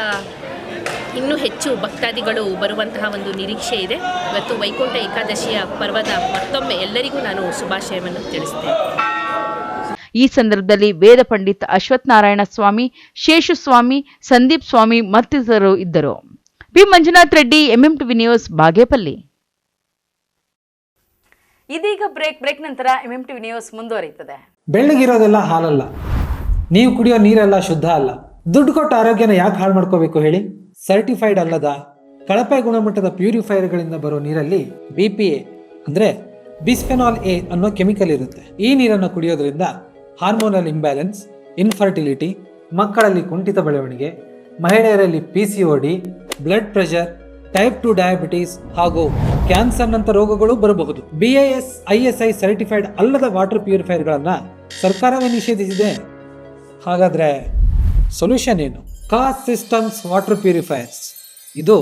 ಇನ್ನೂ ಹೆಚ್ಚು ಭಕ್ತಾದಿಗಳು ಬರುವಂತಹ ಒಂದು ನಿರೀಕ್ಷೆ ಇದೆ. ಇವತ್ತು ವೈಕುಂಠ ಏಕಾದಶಿಯ ಪರ್ವದ ಮತ್ತೊಮ್ಮೆ ಎಲ್ಲರಿಗೂ ನಾನು ಶುಭಾಶಯವನ್ನು ತಿಳಿಸ್ತೇನೆ. ಈ ಸಂದರ್ಭದಲ್ಲಿ ವೇದ ಪಂಡಿತ್ ಅಶ್ವಥ್ ನಾರಾಯಣ ಸ್ವಾಮಿ, ಶೇಷು ಸ್ವಾಮಿ, ಸಂದೀಪ್ ಸ್ವಾಮಿ ಮತ್ತಿತರರು ಇದ್ದರು. B Manjunath Reddy, MMTV news, Bagepalli. ಇದೀಗ ಬ್ರೇಕ್ ನಂತರ ಎಂಎಂಟಿವಿ ನ್ಯೂಸ್ ಮುಂದುವರಿಯುತ್ತದೆ. ಬೆಳ್ಳಗಿರೋದೆಲ್ಲ ಹಾಲಲ್ಲ, ನೀವು ಕುಡಿಯೋ ನೀರೆಲ್ಲ ಶುದ್ಧ ಅಲ್ಲ. ದುಡ್ಡು ಕೊಟ್ಟು ಆರೋಗ್ಯನ ಯಾಕೆ ಹಾಳು ಮಾಡ್ಕೋಬೇಕು ಹೇಳಿ? ಸರ್ಟಿಫೈಡ್ ಅಲ್ಲದ ಕಳಪೆ ಗುಣಮಟ್ಟದ ಪ್ಯೂರಿಫೈಯರ್ಗಳಿಂದ ಬರೋ ನೀರಲ್ಲಿ BPA ಅಂದ್ರೆ ಬಿಸ್ಫೆನಾಲ್ A ಅನ್ನೋ ಕೆಮಿಕಲ್ ಇರುತ್ತೆ. ಈ ನೀರನ್ನು ಕುಡಿಯೋದ್ರಿಂದ ಹಾರ್ಮೋನಲ್ ಇಂಬ್ಯಾಲೆನ್ಸ್, ಇನ್ಫರ್ಟಿಲಿಟಿ, ಮಕ್ಕಳಲ್ಲಿ ಕುಂಠಿತ ಬೆಳವಣಿಗೆ, ಮಹಿಳೆಯರಲ್ಲಿ PCOD, blood pressure, type 2 diabetes ಹಾಗೂ ಕ್ಯಾನ್ಸರ್ನಂಥ ರೋಗಗಳು ಬರಬಹುದು. BIS ISI ಸರ್ಟಿಫೈಡ್ ಅಲ್ಲದ ವಾಟರ್ ಪ್ಯೂರಿಫೈಯರ್ಗಳನ್ನು ಸರ್ಕಾರವೇ ನಿಷೇಧಿಸಿದೆ. ಹಾಗಾದ್ರೆ ಸೊಲ್ಯೂಷನ್ ಏನು? Cost systems water purifiers. ಇದು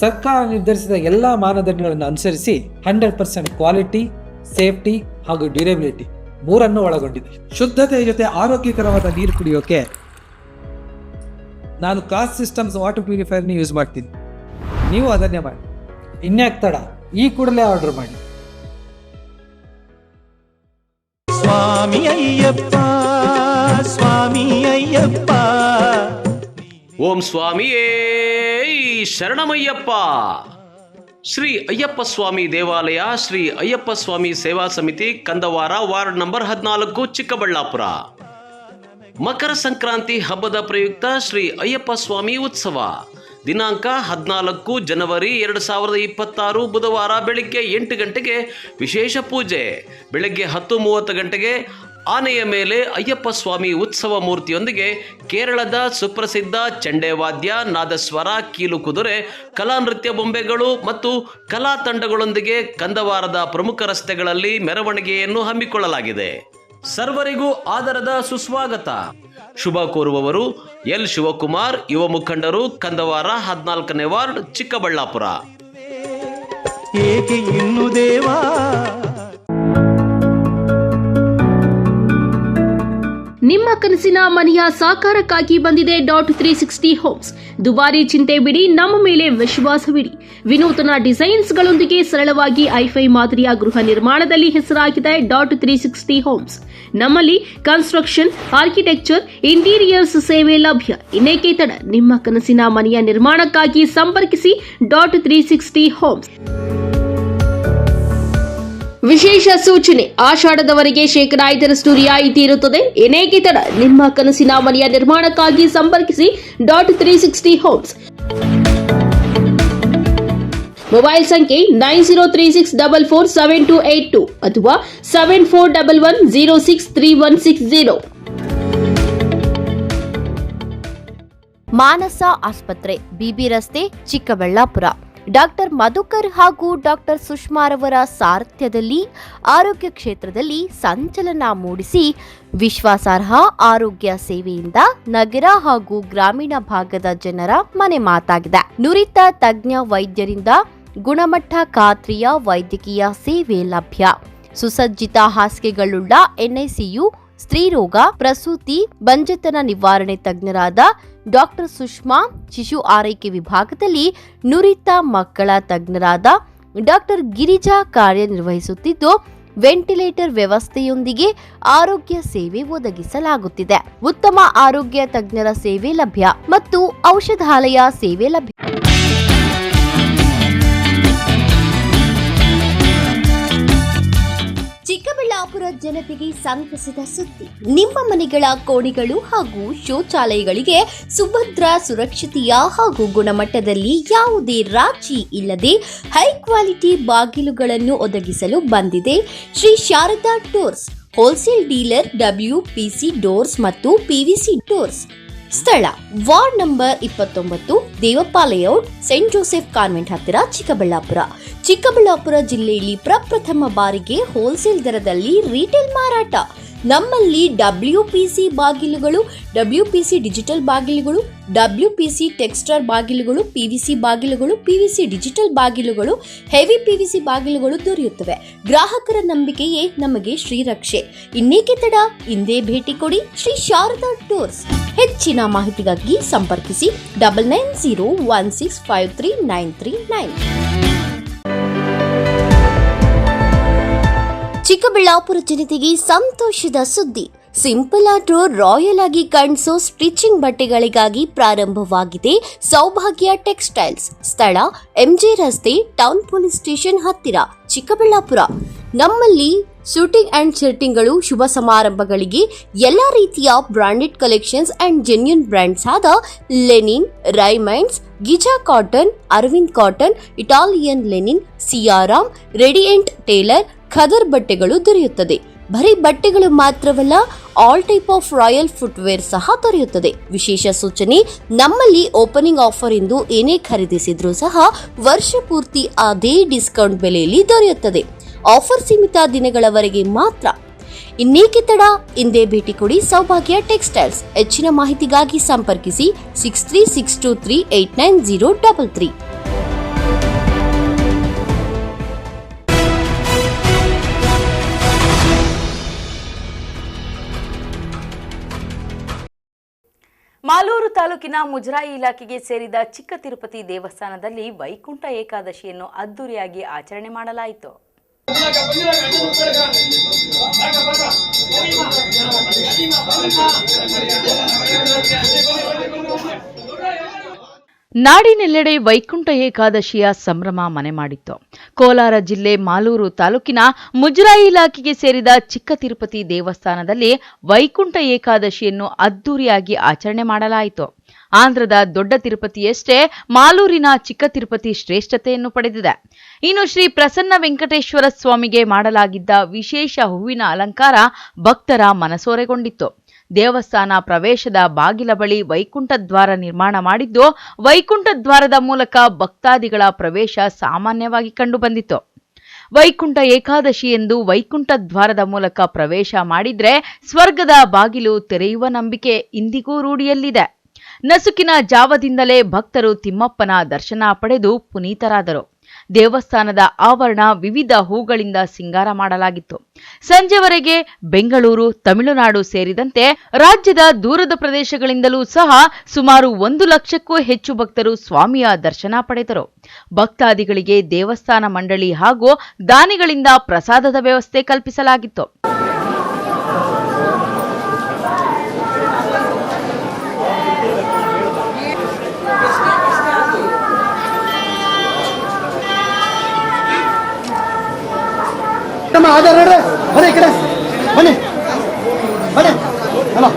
ಸರ್ಕಾರ ನಿರ್ಧರಿಸಿದ ಎಲ್ಲ ಮಾನದಂಡಗಳನ್ನು ಅನುಸರಿಸಿ 100% ಕ್ವಾಲಿಟಿ, ಸೇಫ್ಟಿ ಹಾಗೂ ಡ್ಯೂರೇಬಿಲಿಟಿ ಮೂರನ್ನು ಒಳಗೊಂಡಿದೆ. ಶುದ್ಧತೆಯ ಜೊತೆ ಆರೋಗ್ಯಕರವಾದ ನೀರು ಕುಡಿಯೋಕೆ ನಾನು ಕಾಸ್ಟ್ ಸಿಸ್ಟಮ್ಸ್ ವಾಟರ್ ಪ್ಯೂರಿಫೈಯರ್ನ ಯೂಸ್ ಮಾಡ್ತೀನಿ. ನೀವು ಅದನ್ನೇ ಮಾಡಿ. ಇನ್ಯಾಕ್ ತಡ, ಈ ಕೂಡಲೇ ಆರ್ಡರ್ ಮಾಡಿ. ಸ್ವಾಮಿ ಅಯ್ಯಪ್ಪ, ಸ್ವಾಮಿ ಅಯ್ಯಪ್ಪ. ಓಂ ಸ್ವಾಮಿಯೇ ಶರಣಮಯ್ಯಪ್ಪ. ಶ್ರೀ ಅಯ್ಯಪ್ಪ ಸ್ವಾಮಿ ದೇವಾಲಯ, ಶ್ರೀ ಅಯ್ಯಪ್ಪ ಸ್ವಾಮಿ ಸೇವಾ ಸಮಿತಿ, ಕಂದವಾರ, ವಾರ್ಡ್ ನಂಬರ್ 14, ಚಿಕ್ಕಬಳ್ಳಾಪುರ. ಮಕರ ಸಂಕ್ರಾಂತಿ ಹಬ್ಬದ ಪ್ರಯುಕ್ತ ಶ್ರೀ ಅಯ್ಯಪ್ಪ ಸ್ವಾಮಿ ಉತ್ಸವ ದಿನಾಂಕ 14 ಜನವರಿ 2026 ಬುಧವಾರ ಬೆಳಿಗ್ಗೆ 8 ಗಂಟೆಗೆ ವಿಶೇಷ ಪೂಜೆ. ಬೆಳಗ್ಗೆ 10:30 ಗಂಟೆಗೆ ಆನೆಯ ಮೇಲೆ ಅಯ್ಯಪ್ಪ ಸ್ವಾಮಿ ಉತ್ಸವ ಮೂರ್ತಿಯೊಂದಿಗೆ ಕೇರಳದ ಸುಪ್ರಸಿದ್ಧ ಚಂಡೇವಾದ್ಯ, ನಾದಸ್ವರ, ಕೀಲು ಕುದುರೆ, ಕಲಾ ನೃತ್ಯ ಬೊಂಬೆಗಳು ಮತ್ತು ಕಲಾ ತಂಡಗಳೊಂದಿಗೆ ಕಂದವಾರದ ಪ್ರಮುಖ ರಸ್ತೆಗಳಲ್ಲಿ ಮೆರವಣಿಗೆಯನ್ನು ಹಮ್ಮಿಕೊಳ್ಳಲಾಗಿದೆ. ಸರ್ವರಿಗೂ ಆದರದ ಸುಸ್ವಾಗತ. ಶುಭ ಕೋರುವವರು ಎಲ್ ಶಿವಕುಮಾರ್, ಯುವ ಮುಖಂಡರು, ಕಂದವಾರ, 14ನೇ ವಾರ್ಡ್, ಚಿಕ್ಕಬಳ್ಳಾಪುರ. ಏಕೆ ಇನ್ನು ದೇವಾ ನಿಮ್ಮ ಕನಸಿನ ಮನೆಯ ಸಾಕಾರಕ್ಕಾಗಿ ಬಂದಿದೆ .360 ಹೋಮ್ಸ್. ದುಬಾರಿ ಚಿಂತೆ ಬಿಡಿ, ನಮ್ಮ ಮೇಲೆ ವಿಶ್ವಾಸವಿಡಿ. ವಿನೂತನ ಡಿಸೈನ್ಸ್ಗಳೊಂದಿಗೆ ಸರಳವಾಗಿ ಐಫೈ ಮಾದರಿಯ ಗೃಹ ನಿರ್ಮಾಣದಲ್ಲಿ ಹೆಸರಾಗಿದೆ .360 ಹೋಮ್ಸ್. ನಮ್ಮಲ್ಲಿ ಕನ್ಸ್ಟ್ರಕ್ಷನ್, ಆರ್ಕಿಟೆಕ್ಚರ್, ಇಂಟೀರಿಯರ್ಸ್ ಸೇವೆ ಲಭ್ಯ. ಇನ್ನೇಕೆ ತಡ, ನಿಮ್ಮ ಕನಸಿನ ಮನೆಯ ನಿರ್ಮಾಣಕ್ಕಾಗಿ ಸಂಪರ್ಕಿಸಿ .360 ಹೋಮ್ಸ್. ವಿಶೇಷ ಸೂಚನೆ, ಆಷಾಢದವರೆಗೆ 5% ರಿಯಾಯಿತಿ ಇರುತ್ತದೆ. ಏನೇಕೆ ತಡ, ನಿಮ್ಮ ಕನಸಿನ ಮನೆಯ ನಿರ್ಮಾಣಕ್ಕಾಗಿ ಸಂಪರ್ಕಿಸಿ .360 ಹೋಮ್ಸ್. ಮೊಬೈಲ್ ಸಂಖ್ಯೆ 9036447282 ಅಥವಾ 7411063160. ಮಾನಸ ಆಸ್ಪತ್ರೆ, BB ರಸ್ತೆ, ಚಿಕ್ಕಬಳ್ಳಾಪುರ. ಡಾಕ್ಟರ್ ಮಧುಕರ್ ಹಾಗೂ ಡಾಕ್ಟರ್ ಸುಷ್ಮಾರವರ ಸಾರಥ್ಯದಲ್ಲಿ ಆರೋಗ್ಯ ಕ್ಷೇತ್ರದಲ್ಲಿ ಸಂಚಲನ ಮೂಡಿಸಿ ವಿಶ್ವಾಸಾರ್ಹ ಆರೋಗ್ಯ ಸೇವೆಯಿಂದ ನಗರ ಹಾಗೂ ಗ್ರಾಮೀಣ ಭಾಗದ ಜನರ ಮನೆ ಮಾತಾಗಿದೆ. ನುರಿತ ತಜ್ಞ ವೈದ್ಯರಿಂದ ಗುಣಮಟ್ಟ ಖಾತ್ರಿಯ ವೈದ್ಯಕೀಯ ಸೇವೆ ಲಭ್ಯ. ಸುಸಜ್ಜಿತ ಹಾಸಿಗೆಗಳುಳ್ಳ NICU, ಸ್ತ್ರೀರೋಗ, ಪ್ರಸೂತಿ, ಬಂಜೆತನ ನಿವಾರಣೆ ತಜ್ಞರಾದ ಡಾಕ್ಟರ್ ಸುಷ್ಮಾ, ಶಿಶು ಆರೈಕೆ ವಿಭಾಗದಲ್ಲಿ ನುರಿತ ಮಕ್ಕಳ ತಜ್ಞರಾದ ಡಾಕ್ಟರ್ ಗಿರಿಜಾ ಕಾರ್ಯನಿರ್ವಹಿಸುತ್ತಿದ್ದು ವೆಂಟಿಲೇಟರ್ ವ್ಯವಸ್ಥೆಯೊಂದಿಗೆ ಆರೋಗ್ಯ ಸೇವೆ ಒದಗಿಸಲಾಗುತ್ತಿದೆ. ಉತ್ತಮ ಆರೋಗ್ಯ ತಜ್ಞರ ಸೇವೆ ಲಭ್ಯ ಮತ್ತು ಔಷಧಾಲಯ ಸೇವೆ ಲಭ್ಯ. ಚಿಕ್ಕಬಳ್ಳಾಪುರ ಜನತೆಗೆ ಸಂತಸದ ಸುದ್ದಿ. ನಿಮ್ಮ ಮನೆಗಳ ಕೋಣೆಗಳು ಹಾಗೂ ಶೌಚಾಲಯಗಳಿಗೆ ಸುಭದ್ರ, ಸುರಕ್ಷತೆಯ ಹಾಗೂ ಗುಣಮಟ್ಟದಲ್ಲಿ ಯಾವುದೇ ರಾಜಿ ಇಲ್ಲದೆ ಹೈ ಕ್ವಾಲಿಟಿ ಬಾಗಿಲುಗಳನ್ನು ಒದಗಿಸಲು ಬಂದಿದೆ Shri Sharada doors, wholesale dealer WPC doors ಮತ್ತು PVC ಡೋರ್ಸ್. ಸ್ಥಳ ward number 29, Devappa layout, Saint Joseph convent ಹತ್ತಿರ, ಚಿಕ್ಕಬಳ್ಳಾಪುರ. ಚಿಕ್ಕಬಳ್ಳಾಪುರ ಜಿಲ್ಲೆಯಲ್ಲಿ ಪ್ರಪ್ರಥಮ ಬಾರಿಗೆ ಹೋಲ್ಸೇಲ್ ದರದಲ್ಲಿ ರಿಟೇಲ್ ಮಾರಾಟ. ನಮ್ಮಲ್ಲಿ WPC ಬಾಗಿಲುಗಳು, WPC ಡಿಜಿಟಲ್ ಬಾಗಿಲುಗಳು, WPC ಟೆಕ್ಸ್ಚರ್ ಬಾಗಿಲುಗಳು, PVC ಬಾಗಿಲುಗಳು, PVC ಡಿಜಿಟಲ್ ಬಾಗಿಲುಗಳು, ಹೆವಿ PVC ಬಾಗಿಲುಗಳು ದೊರೆಯುತ್ತವೆ. ಗ್ರಾಹಕರ ನಂಬಿಕೆಯೇ ನಮಗೆ ಶ್ರೀರಕ್ಷೆ. ಇನ್ನೇಕೆ ತಡ, ಇಂದೇ ಭೇಟಿ ಕೊಡಿ ಶ್ರೀ ಶಾರದಾ ಡೋರ್ಸ್. ಹೆಚ್ಚಿನ ಮಾಹಿತಿಗಾಗಿ ಸಂಪರ್ಕಿಸಿ 9901653939. ಚಿಕ್ಕಬಳ್ಳಾಪುರ ಜನತೆಗೆ ಸಂತೋಷದ ಸುದ್ದಿ. ಸಿಂಪಲ್ ಆದ್ರೂ ರಾಯಲ್ ಆಗಿ ಕಾಣಿಸೋ ಸ್ಟಿಚಿಂಗ್ ಬಟ್ಟೆಗಳಿಗಾಗಿ ಪ್ರಾರಂಭವಾಗಿದೆ ಸೌಭಾಗ್ಯ ಟೆಕ್ಸ್ಟೈಲ್ಸ್. ಸ್ಥಳ MJ ರಸ್ತೆ, ಟೌನ್ ಪೊಲೀಸ್ ಸ್ಟೇಷನ್ ಹತ್ತಿರ, ಚಿಕ್ಕಬಳ್ಳಾಪುರ. ನಮ್ಮಲ್ಲಿ ಶೂಟಿಂಗ್ ಅಂಡ್ ಶರ್ಟಿಂಗ್ಗಳು, ಶುಭ ಸಮಾರಂಭಗಳಿಗೆ ಎಲ್ಲಾ ರೀತಿಯ branded collections and genuine brands ಆದ linen, Raymonds, Giza cotton, Arvind cotton, Italian linen, Siyaram, radiant tailor, ಖದರ್ ಬಟ್ಟೆಗಳು ದೊರೆಯುತ್ತದೆ. ಬರೀ ಬಟ್ಟೆಗಳು ಮಾತ್ರವಲ್ಲ, all type of royal footwear ಸಹ ದೊರೆಯುತ್ತದೆ. ವಿಶೇಷ ಸೂಚನೆ, ನಮ್ಮಲ್ಲಿ ಓಪನಿಂಗ್ ಆಫರ್ ಎಂದು ಏನೇ ಖರೀದಿಸಿದ್ರೂ ಸಹ ವರ್ಷ ಪೂರ್ತಿ ಅದೇ ಡಿಸ್ಕೌಂಟ್ ಬೆಲೆಯಲ್ಲಿ ದೊರೆಯುತ್ತದೆ. ಆಫರ್ ಸೀಮಿತ ದಿನಗಳವರೆಗೆ ಮಾತ್ರ. ಇನ್ನೇಕೆ ತಡ, ಇಂದೇ ಭೇಟಿ ಕೊಡಿ ಸೌಭಾಗ್ಯ ಟೆಕ್ಸ್ಟೈಲ್ಸ್. ಹೆಚ್ಚಿನ ಮಾಹಿತಿಗಾಗಿ ಸಂಪರ್ಕಿಸಿ 6362389033. ಮಾಲೂರು ತಾಲೂಕಿನ ಮುಜರಾಯಿ ಇಲಾಖೆಗೆ ಸೇರಿದ ಚಿಕ್ಕ ತಿರುಪತಿ ದೇವಸ್ಥಾನದಲ್ಲಿ ವೈಕುಂಠ ಏಕಾದಶಿಯನ್ನು ಅದ್ದೂರಿಯಾಗಿ ಆಚರಣೆ ಮಾಡಲಾಯಿತು. ನಾಡಿನೆಲ್ಲೆಡೆ ವೈಕುಂಠ ಏಕಾದಶಿಯ ಸಂಭ್ರಮ ಮನೆ ಮಾಡಿತ್ತು. ಕೋಲಾರ ಜಿಲ್ಲೆ ಮಾಲೂರು ತಾಲೂಕಿನ ಮುಜರಾಯಿ ಇಲಾಖೆಗೆ ಸೇರಿದ ಚಿಕ್ಕ ತಿರುಪತಿ ದೇವಸ್ಥಾನದಲ್ಲಿ ವೈಕುಂಠ ಏಕಾದಶಿಯನ್ನು ಅದ್ದೂರಿಯಾಗಿ ಆಚರಣೆ ಮಾಡಲಾಯಿತು. ಆಂಧ್ರದ ದೊಡ್ಡ ತಿರುಪತಿಯಷ್ಟೇ ಮಾಲೂರಿನ ಚಿಕ್ಕ ತಿರುಪತಿ ಶ್ರೇಷ್ಠತೆಯನ್ನು ಪಡೆದಿದೆ. ಇನ್ನು ಶ್ರೀ ಪ್ರಸನ್ನ ವೆಂಕಟೇಶ್ವರ ಸ್ವಾಮಿಗೆ ಮಾಡಲಾಗಿದ್ದ ವಿಶೇಷ ಹೂವಿನ ಅಲಂಕಾರ ಭಕ್ತರ ಮನಸೂರೆಗೊಂಡಿತ್ತು. ದೇವಸ್ಥಾನ ಪ್ರವೇಶದ ಬಾಗಿಲ ಬಳಿ ವೈಕುಂಠ ದ್ವಾರ ನಿರ್ಮಾಣ ಮಾಡಿದ್ದು, ವೈಕುಂಠ ದ್ವಾರದ ಮೂಲಕ ಭಕ್ತಾದಿಗಳ ಪ್ರವೇಶ ಸಾಮಾನ್ಯವಾಗಿ ಕಂಡುಬಂದಿತ್ತು. ವೈಕುಂಠ ಏಕಾದಶಿ ಎಂದು ವೈಕುಂಠ ದ್ವಾರದ ಮೂಲಕ ಪ್ರವೇಶ ಮಾಡಿದ್ರೆ ಸ್ವರ್ಗದ ಬಾಗಿಲು ತೆರೆಯುವ ನಂಬಿಕೆ ಇಂದಿಗೂ ರೂಢಿಯಲ್ಲಿದೆ. ನಸುಕಿನ ಜಾವದಿಂದಲೇ ಭಕ್ತರು ತಿಮ್ಮಪ್ಪನ ದರ್ಶನ ಪಡೆದು ಪುನೀತರಾದರು. ದೇವಸ್ಥಾನದ ಆವರಣ ವಿವಿಧ ಹೂಗಳಿಂದ ಸಿಂಗಾರ ಮಾಡಲಾಗಿತ್ತು. ಸಂಜೆವರೆಗೆ ಬೆಂಗಳೂರು, ತಮಿಳುನಾಡು ಸೇರಿದಂತೆ ರಾಜ್ಯದ ದೂರದ ಪ್ರದೇಶಗಳಿಂದಲೂ ಸಹ ಸುಮಾರು 1 ಲಕ್ಷಕ್ಕೂ ಹೆಚ್ಚು ಭಕ್ತರು ಸ್ವಾಮಿಯ ದರ್ಶನ ಪಡೆದರು. ಭಕ್ತಾದಿಗಳಿಗೆ ದೇವಸ್ಥಾನ ಮಂಡಳಿ ಹಾಗೂ ದಾನಿಗಳಿಂದ ಪ್ರಸಾದದ ವ್ಯವಸ್ಥೆ ಕಲ್ಪಿಸಲಾಗಿತ್ತು. ಬನ್ನಿ ಈ ಕಡೆ ಬನ್ನಿ ಬನ್ನಿ ಹಲೋ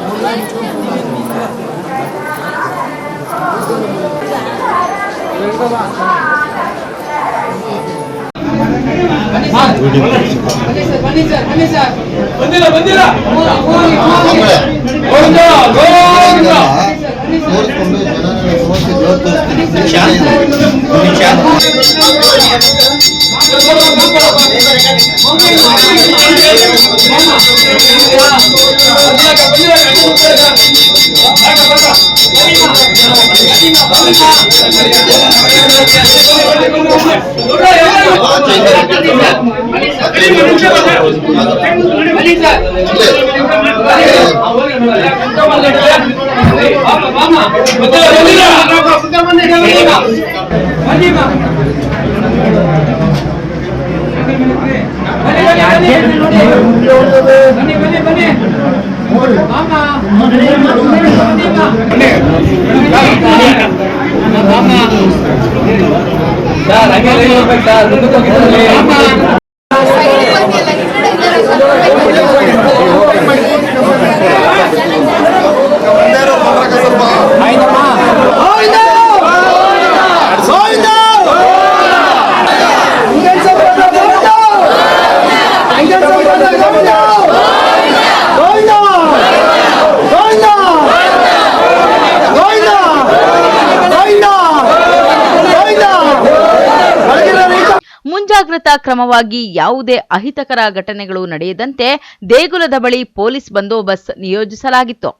ಮುಂಜಾಗ್ರತಾ ಕ್ರಮವಾಗಿ ಯಾವುದೇ ಅಹಿತಕರ ಘಟನೆಗಳು ನಡೆಯದಂತೆ ದೇಗುಲದ ಬಳಿ ಪೊಲೀಸ್ ಬಂದೋಬಸ್ತ್ ನಿಯೋಜಿಸಲಾಗಿತ್ತು.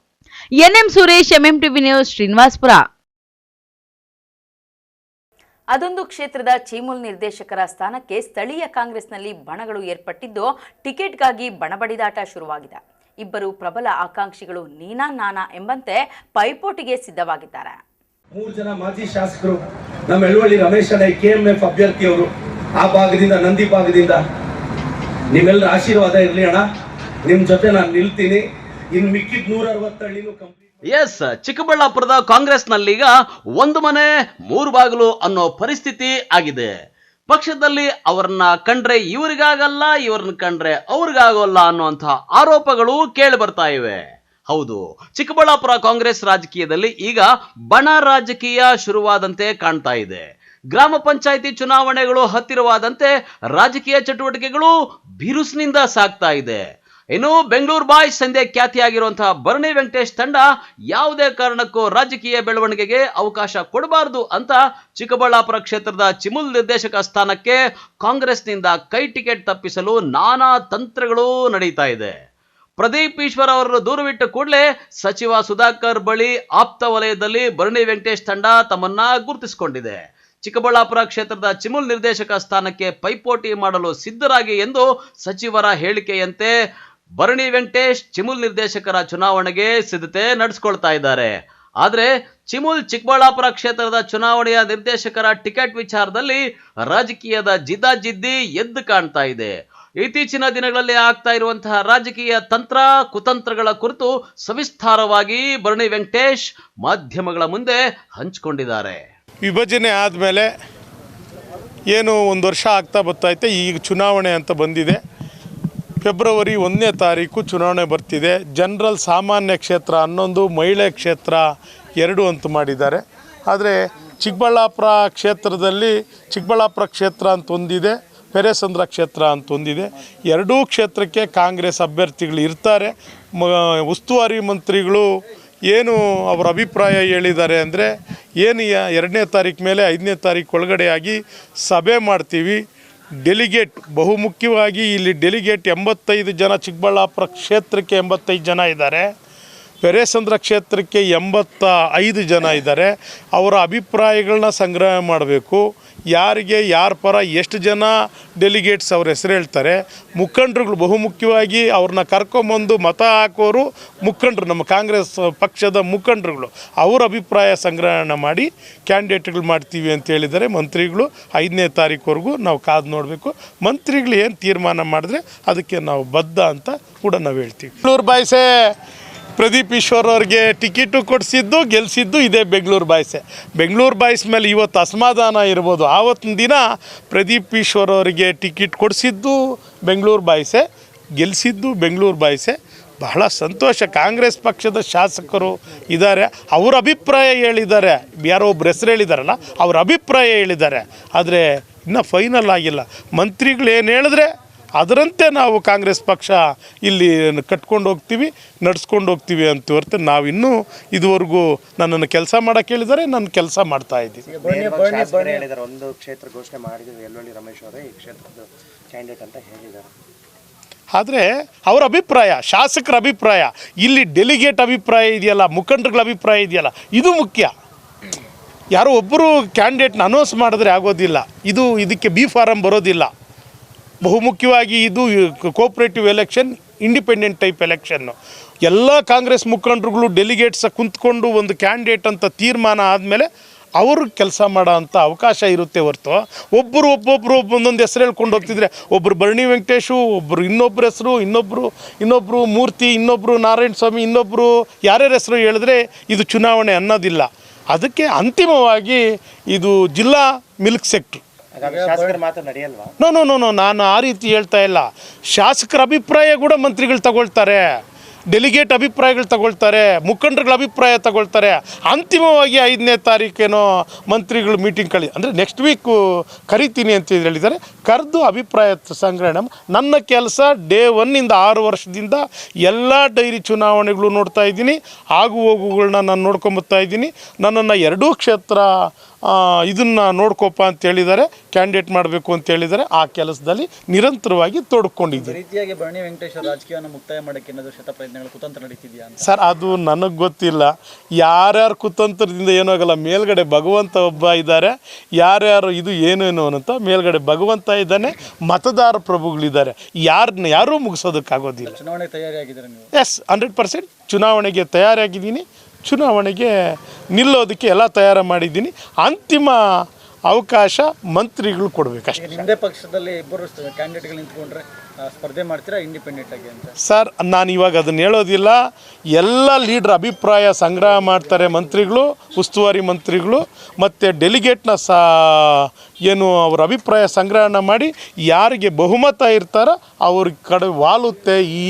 NM Suresh, MMTV news, Srinivaspur. ಅದೊಂದು ಕ್ಷೇತ್ರದ ಚೀಮೂಲ್ ನಿರ್ದೇಶಕರ ಸ್ಥಾನಕ್ಕೆ ಸ್ಥಳೀಯ ಕಾಂಗ್ರೆಸ್ನಲ್ಲಿ ಬಣಗಳು ಏರ್ಪಟ್ಟಿದ್ದು, ಟಿಕೆಟ್ಗಾಗಿ ಬಣಬಡಿದಾಟ ಶುರುವಾಗಿದೆ. ಇಬ್ಬರು ಪ್ರಬಲ ಆಕಾಂಕ್ಷಿಗಳು ನೀನಾ ನಾನಾ ಎಂಬಂತೆ ಪೈಪೋಟಿಗೆ ಸಿದ್ಧವಾಗಿದ್ದಾರೆ. 3 ಜನ ಮಾಜಿ ಶಾಸಕರು, ನಮ್ಮ ಎಳವಳ್ಳಿ ರಮೇಶ್ ಅಣ್ಣ KMF ಅಭ್ಯರ್ಥಿಯವರು, ಆ ಭಾಗದಿಂದ, ನಂದಿ ಭಾಗದಿಂದ ನಿಮ್ಮೆಲ್ಲರ ಆಶೀರ್ವಾದ ಇರಲಿ ಅಣ್ಣ. ನಿಮ್ ಜೊತೆ ನಾನು ನಿಲ್ತೀನಿ. ಇನ್ನು ಮಿಕ್ಕಿದ 160 ಹಳ್ಳಿನೂ ಕಂಪ್ಲೀಟ್. ಎಸ್, ಚಿಕ್ಕಬಳ್ಳಾಪುರದ ಕಾಂಗ್ರೆಸ್ನಲ್ಲೀಗ 1 ಮನೆ 3 ಬಾಗಿಲು ಅನ್ನೋ ಪರಿಸ್ಥಿತಿ ಆಗಿದೆ. ಪಕ್ಷದಲ್ಲಿ ಅವರನ್ನ ಕಂಡ್ರೆ ಇವರಿಗಾಗಲ್ಲ, ಇವ್ರನ್ನ ಕಂಡ್ರೆ ಅವ್ರಿಗಾಗೋಲ್ಲ ಅನ್ನುವಂತಹ ಆರೋಪಗಳು ಕೇಳಿ ಬರ್ತಾ ಇವೆ. ಹೌದು, ಚಿಕ್ಕಬಳ್ಳಾಪುರ ಕಾಂಗ್ರೆಸ್ ರಾಜಕೀಯದಲ್ಲಿ ಈಗ ಬಣ ರಾಜಕೀಯ ಶುರುವಾದಂತೆ ಕಾಣ್ತಾ ಇದೆ. ಗ್ರಾಮ ಪಂಚಾಯಿತಿ ಚುನಾವಣೆಗಳು ಹತ್ತಿರವಾದಂತೆ ರಾಜಕೀಯ ಚಟುವಟಿಕೆಗಳು ಬಿರುಸಿನಿಂದ ಸಾಗ್ತಾ ಇದೆ. ಇನ್ನು ಬೆಂಗಳೂರು ಬಾಯ್ಸ್ ಎಂದೇ ಖ್ಯಾತಿಯಾಗಿರುವಂತಹ ಭರಣಿ ವೆಂಕಟೇಶ್ ತಂಡ ಯಾವುದೇ ಕಾರಣಕ್ಕೂ ರಾಜಕೀಯ ಬೆಳವಣಿಗೆಗೆ ಅವಕಾಶ ಕೊಡಬಾರದು ಅಂತ ಚಿಕ್ಕಬಳ್ಳಾಪುರ ಕ್ಷೇತ್ರದ ಚಿಮುಲ್ ನಿರ್ದೇಶಕ ಸ್ಥಾನಕ್ಕೆ ಕಾಂಗ್ರೆಸ್ನಿಂದ ಕೈ ಟಿಕೆಟ್ ತಪ್ಪಿಸಲು ನಾನಾ ತಂತ್ರಗಳು ನಡೀತಾ ಇದೆ. ಪ್ರದೀಪ್ ಈಶ್ವರ್ ಅವರನ್ನು ದೂರವಿಟ್ಟ ಕೂಡಲೇ ಸಚಿವ ಸುಧಾಕರ್ ಬಳಿ ಆಪ್ತ ವಲಯದಲ್ಲಿ ಭರಣಿ ವೆಂಕಟೇಶ್ ತಂಡ ತಮ್ಮನ್ನ ಗುರುತಿಸಿಕೊಂಡಿದೆ. ಚಿಕ್ಕಬಳ್ಳಾಪುರ ಕ್ಷೇತ್ರದ ಚಿಮುಲ್ ನಿರ್ದೇಶಕ ಸ್ಥಾನಕ್ಕೆ ಪೈಪೋಟಿ ಮಾಡಲು ಸಿದ್ಧರಾಗಿ ಎಂದು ಸಚಿವರ ಹೇಳಿಕೆಯಂತೆ ಭರಣಿ ವೆಂಕಟೇಶ್ ಚಿಮುಲ್ ನಿರ್ದೇಶಕರ ಚುನಾವಣೆಗೆ ಸಿದ್ಧತೆ ನಡೆಸಿಕೊಳ್ತಾ ಇದ್ದಾರೆ. ಆದರೆ ಚಿಕ್ಕಬಳ್ಳಾಪುರ ಕ್ಷೇತ್ರದ ಚುನಾವಣೆಯ ನಿರ್ದೇಶಕರ ಟಿಕೆಟ್ ವಿಚಾರದಲ್ಲಿ ರಾಜಕೀಯದ ಜಿದ್ದಾಜಿದ್ದಿ ಎದ್ದು ಕಾಣ್ತಾ ಇದೆ. ಇತ್ತೀಚಿನ ದಿನಗಳಲ್ಲಿ ಆಗ್ತಾ ಇರುವಂತಹ ರಾಜಕೀಯ ತಂತ್ರ ಕುತಂತ್ರಗಳ ಕುರಿತು ಸವಿಸ್ತಾರವಾಗಿ ಭರಣಿ ವೆಂಕಟೇಶ್ ಮಾಧ್ಯಮಗಳ ಮುಂದೆ ಹಂಚಿಕೊಂಡಿದ್ದಾರೆ. ವಿಭಜನೆ ಆದಮೇಲೆ ಏನು 1 ವರ್ಷ ಆಗ್ತಾ ಬರ್ತೈತೆ, ಈಗ ಚುನಾವಣೆ ಅಂತ ಬಂದಿದೆ. ಫೆಬ್ರವರಿ 1ನೇ ತಾರೀಕು ಚುನಾವಣೆ ಬರ್ತಿದೆ. ಜನರಲ್ ಸಾಮಾನ್ಯ ಕ್ಷೇತ್ರ 11, ಮಹಿಳೆ ಕ್ಷೇತ್ರ 2 ಅಂತ ಮಾಡಿದ್ದಾರೆ. ಆದರೆ ಚಿಕ್ಕಬಳ್ಳಾಪುರ ಕ್ಷೇತ್ರದಲ್ಲಿ ಚಿಕ್ಕಬಳ್ಳಾಪುರ ಕ್ಷೇತ್ರ ಅಂತ ಒಂದಿದೆ, ಪೆರೇಸಂದ್ರ ಕ್ಷೇತ್ರ ಅಂತ ಒಂದಿದೆ. 2 ಕ್ಷೇತ್ರಕ್ಕೆ ಕಾಂಗ್ರೆಸ್ ಅಭ್ಯರ್ಥಿಗಳು ಇರ್ತಾರೆ. ಉಸ್ತುವಾರಿ ಮಂತ್ರಿಗಳು ಏನು ಅವರ ಅಭಿಪ್ರಾಯ ಹೇಳಿದ್ದಾರೆ ಅಂದರೆ, ಏನು 2ನೇ ತಾರೀಕು ಮೇಲೆ 5ನೇ ತಾರೀಕು ಒಳಗಡೆಯಾಗಿ ಸಭೆ ಮಾಡ್ತೀವಿ. ಡೆಲಿಗೇಟ್ ಬಹುಮುಖ್ಯವಾಗಿ ಇಲ್ಲಿ ಡೆಲಿಗೇಟ್ 85 ಜನ, ಚಿಕ್ಕಬಳ್ಳಾಪುರ ಕ್ಷೇತ್ರಕ್ಕೆ 85 ಜನ ಇದ್ದಾರೆ. ಪೆರೇಸಂದ್ರ ಕ್ಷೇತ್ರಕ್ಕೆ 85 ಜನ ಇದ್ದಾರೆ. ಅವರ ಅಭಿಪ್ರಾಯಗಳನ್ನ ಸಂಗ್ರಹ ಮಾಡಬೇಕು. ಯಾರಿಗೆ ಯಾರ ಪರ ಎಷ್ಟು ಜನ ಡೆಲಿಗೇಟ್ಸ್ ಅವ್ರ ಹೆಸರು ಹೇಳ್ತಾರೆ. ಮುಖಂಡರುಗಳು ಬಹುಮುಖ್ಯವಾಗಿ ಅವ್ರನ್ನ ಕರ್ಕೊಂಬಂದು ಮತ ಹಾಕೋರು ಮುಖಂಡರು, ನಮ್ಮ ಕಾಂಗ್ರೆಸ್ ಪಕ್ಷದ ಮುಖಂಡರುಗಳು. ಅವರ ಅಭಿಪ್ರಾಯ ಸಂಗ್ರಹಣೆ ಮಾಡಿ ಕ್ಯಾಂಡಿಡೇಟ್ಗಳು ಮಾಡ್ತೀವಿ ಅಂತ ಹೇಳಿದ್ದಾರೆ ಮಂತ್ರಿಗಳು. 5ನೇ ತಾರೀಕುವರೆಗೂ ನಾವು ಕಾದು ನೋಡಬೇಕು. ಮಂತ್ರಿಗಳು ಏನು ತೀರ್ಮಾನ ಮಾಡಿದ್ರೆ ಅದಕ್ಕೆ ನಾವು ಬದ್ಧ ಅಂತ ಕೂಡ ನಾವು ಹೇಳ್ತೀವಿ. ಬೆಂಗಳೂರು ಬಾಯ್ಸೆ ಪ್ರದೀಪ್ ಈಶ್ವರ್ ಅವ್ರಿಗೆ ಟಿಕೆಟು ಕೊಡಿಸಿದ್ದು ಗೆಲ್ಲಿಸಿದ್ದು ಇದೇ ಬೆಂಗಳೂರು ಬಾಯ್ಸೆ. ಬೆಂಗಳೂರು ಬಾಯ್ಸ್ ಮೇಲೆ ಇವತ್ತು ಅಸಮಾಧಾನ ಇರ್ಬೋದು. ಆವತ್ತಿನ ದಿನ ಪ್ರದೀಪ್ ಈಶ್ವರ್ ಅವರಿಗೆ ಟಿಕೆಟ್ ಕೊಡಿಸಿದ್ದು ಬೆಂಗಳೂರು ಬಾಯ್ಸೆ, ಗೆಲ್ಲಿಸಿದ್ದು ಬೆಂಗಳೂರು ಬಾಯ್ಸೆ. ಬಹಳ ಸಂತೋಷ. ಕಾಂಗ್ರೆಸ್ ಪಕ್ಷದ ಶಾಸಕರು ಇದ್ದಾರೆ, ಅವರ ಅಭಿಪ್ರಾಯ ಹೇಳಿದ್ದಾರೆ. ಯಾರೋ ಒಬ್ಬರು ಹೆಸರು ಹೇಳಿದಾರಲ್ಲ, ಅವರ ಅಭಿಪ್ರಾಯ ಹೇಳಿದ್ದಾರೆ. ಆದರೆ ಇನ್ನೂ ಫೈನಲ್ ಆಗಿಲ್ಲ. ಮಂತ್ರಿಗಳು ಏನು ಹೇಳಿದ್ರೆ ಅದರಂತೆ ನಾವು ಕಾಂಗ್ರೆಸ್ ಪಕ್ಷ ಇಲ್ಲಿ ಕಟ್ಕೊಂಡು ಹೋಗ್ತೀವಿ, ನಡೆಸ್ಕೊಂಡು ಹೋಗ್ತೀವಿ ಅಂತ ಹೊರತು ನಾವಿನ್ನೂ ಇದುವರೆಗೂ ನನ್ನನ್ನು ಕೆಲಸ ಮಾಡೋಕ್ಕೆ ಹೇಳಿದ್ದಾರೆ, ನಾನು ಕೆಲಸ ಮಾಡ್ತಾ ಇದ್ದೀನಿ. ಒಂದು ಕ್ಷೇತ್ರ ಘೋಷಣೆ ಮಾಡಿದ್ರು ಎಲ್ವಳ್ಳಿ ರಮೇಶ್ ಅವರೇ ಈ ಕ್ಷೇತ್ರದ ಕ್ಯಾಂಡಿಡೇಟ್ ಅಂತ ಹೇಳಿದ್ದಾರೆ. ಆದರೆ ಅವರ ಅಭಿಪ್ರಾಯ, ಶಾಸಕರ ಅಭಿಪ್ರಾಯ, ಇಲ್ಲಿ ಡೆಲಿಗೇಟ್ ಅಭಿಪ್ರಾಯ ಇದೆಯಲ್ಲ, ಮುಖಂಡರುಗಳ ಅಭಿಪ್ರಾಯ ಇದೆಯಲ್ಲ, ಇದು ಮುಖ್ಯ. ಯಾರೋ ಒಬ್ಬರು ಕ್ಯಾಂಡಿಡೇಟ್ನ ಅನೌನ್ಸ್ ಮಾಡಿದ್ರೆ ಆಗೋದಿಲ್ಲ. ಇದಕ್ಕೆ ಬಿ ಫಾರಮ್ ಬರೋದಿಲ್ಲ. ಬಹುಮುಖ್ಯವಾಗಿ ಇದು cooperative election independent type election. ಎಲ್ಲ ಕಾಂಗ್ರೆಸ್ ಮುಖಂಡರುಗಳು ಡೆಲಿಗೇಟ್ಸ್ ಕುಂತ್ಕೊಂಡು ಒಂದು ಕ್ಯಾಂಡಿಡೇಟ್ ಅಂತ ತೀರ್ಮಾನ ಆದಮೇಲೆ ಅವರು ಕೆಲಸ ಮಾಡೋ ಅಂಥ ಅವಕಾಶ ಇರುತ್ತೆ ಹೊರತು ಒಬ್ಬೊಬ್ಬರು ಒಂದೊಂದು ಹೆಸರು ಹೇಳ್ಕೊಂಡು ಹೋಗ್ತಿದ್ರೆ ಒಬ್ಬರು ಭರಣಿ ವೆಂಕಟೇಶು, ಒಬ್ಬರು ಇನ್ನೊಬ್ಬರ ಹೆಸರು, ಇನ್ನೊಬ್ಬರು ಮೂರ್ತಿ, ಇನ್ನೊಬ್ಬರು ನಾರಾಯಣ ಸ್ವಾಮಿ, ಇನ್ನೊಬ್ಬರು ಯಾರ್ಯಾರ ಹೆಸರು ಹೇಳಿದ್ರೆ ಇದು ಚುನಾವಣೆ ಅನ್ನೋದಿಲ್ಲ. ಅದಕ್ಕೆ ಅಂತಿಮವಾಗಿ ಇದು ಜಿಲ್ಲಾ ಮಿಲ್ಕ್ ಸೆಕ್ಟ್ರು. ನೋ ನಾನು ಆ ರೀತಿ ಹೇಳ್ತಾ ಇಲ್ಲ. ಶಾಸಕರ ಅಭಿಪ್ರಾಯ ಕೂಡ ಮಂತ್ರಿಗಳು ತಗೊಳ್ತಾರೆ, ಡೆಲಿಗೇಟ್ ಅಭಿಪ್ರಾಯಗಳು ತಗೊಳ್ತಾರೆ, ಮುಖಂಡರುಗಳ ಅಭಿಪ್ರಾಯ ತಗೊಳ್ತಾರೆ. ಅಂತಿಮವಾಗಿ 5ನೇ ತಾರೀಕೇನೋ ಮಂತ್ರಿಗಳು ಮೀಟಿಂಗ್ ಅಂದರೆ ನೆಕ್ಸ್ಟ್ ವೀಕು ಕರಿತೀನಿ ಅಂತ ಹೇಳಿದ್ದಾರೆ. ಕರೆದು ಅಭಿಪ್ರಾಯ ಸಂಗ್ರಹಣೆ. ನನ್ನ ಕೆಲಸ ಡೇ 1 6 ವರ್ಷದಿಂದ ಎಲ್ಲ ಡೈರಿ ಚುನಾವಣೆಗಳು ನೋಡ್ತಾ ಇದ್ದೀನಿ, ಆಗು ಹೋಗುಗಳನ್ನ ನಾನು ನೋಡ್ಕೊಂಬತ್ತಾ ಇದ್ದೀನಿ. ನನ್ನನ್ನು 2 ಕ್ಷೇತ್ರ ಇದನ್ನು ನೋಡ್ಕೊಪ್ಪ ಅಂತ ಹೇಳಿದ್ದಾರೆ, ಕ್ಯಾಂಡಿಡೇಟ್ ಮಾಡಬೇಕು ಅಂತ ಹೇಳಿದ್ದಾರೆ. ಆ ಕೆಲಸದಲ್ಲಿ ನಿರಂತರವಾಗಿ ತೊಡ್ಕೊಂಡಿದ್ದೀನಿ. ರೀತಿಯಾಗಿ ಭರಣಿ ವೆಂಕಟೇಶ್ವರ ರಾಜಕೀಯವನ್ನು ಮುಕ್ತಾಯ ಮಾಡೋಕ್ಕೆ ಏನಾದರೂ ಶತಪ್ರಯತ್ನಗಳು ಕುತಂತ್ರ ನಡೀತಿದೆಯಾ ಸರ್? ಅದು ನನಗೆ ಗೊತ್ತಿಲ್ಲ. ಯಾರ್ಯಾರು ಕುತಂತ್ರದಿಂದ ಏನೂ ಆಗಲ್ಲ. ಮೇಲ್ಗಡೆ ಭಗವಂತ ಒಬ್ಬ ಇದ್ದಾರೆ, ಯಾರ್ಯಾರು ಇದು ಏನೇನು ಅಂತ ಮೇಲ್ಗಡೆ ಭಗವಂತ ಇದ್ದಾನೆ, ಮತದಾರ ಪ್ರಭುಗಳಿದ್ದಾರೆ. ಯಾರೂ ಮುಗಿಸೋದಕ್ಕಾಗೋದಿಲ್ಲ. ಚುನಾವಣೆಗೆ ತಯಾರಿಯಾಗಿದ್ದಾರೆ ನೀವು? ಎಸ್, 100% ಚುನಾವಣೆಗೆ ತಯಾರಾಗಿದ್ದೀನಿ. ಚುನಾವಣೆಗೆ ನಿಲ್ಲೋದಕ್ಕೆ ಎಲ್ಲ ತಯಾರು ಮಾಡಿದ್ದೀನಿ. ಅಂತಿಮ ಅವಕಾಶ ಮಂತ್ರಿಗಳು ಕೊಡಬೇಕಷ್ಟೇ. ನಿಮ್ಮದೇ ಪಕ್ಷದಲ್ಲಿ ಇಬ್ಬರು ಕ್ಯಾಂಡಿಡೇಟ್ಗಳು ನಿಂತ್ಕೊಂಡ್ರೆ ಸ್ಪರ್ಧೆ ಮಾಡ್ತೀರಾ ಇಂಡಿಪೆಂಡೆಂಟ್ ಆಗಿ ಅಂತ? ಸರ್, ನಾನು ಇವಾಗ ಅದನ್ನು ಹೇಳೋದಿಲ್ಲ. ಎಲ್ಲ ಲೀಡ್ರ್ ಅಭಿಪ್ರಾಯ ಸಂಗ್ರಹ ಮಾಡ್ತಾರೆ ಮಂತ್ರಿಗಳು, ಉಸ್ತುವಾರಿ ಮಂತ್ರಿಗಳು, ಮತ್ತು ಡೆಲಿಗೇಟ್ನ ಏನು ಅವ್ರ ಅಭಿಪ್ರಾಯ ಸಂಗ್ರಹಣ ಮಾಡಿ ಯಾರಿಗೆ ಬಹುಮತ ಇರ್ತಾರೋ ಅವ್ರ ಕಡೆ ವಾಲುತ್ತೆ ಈ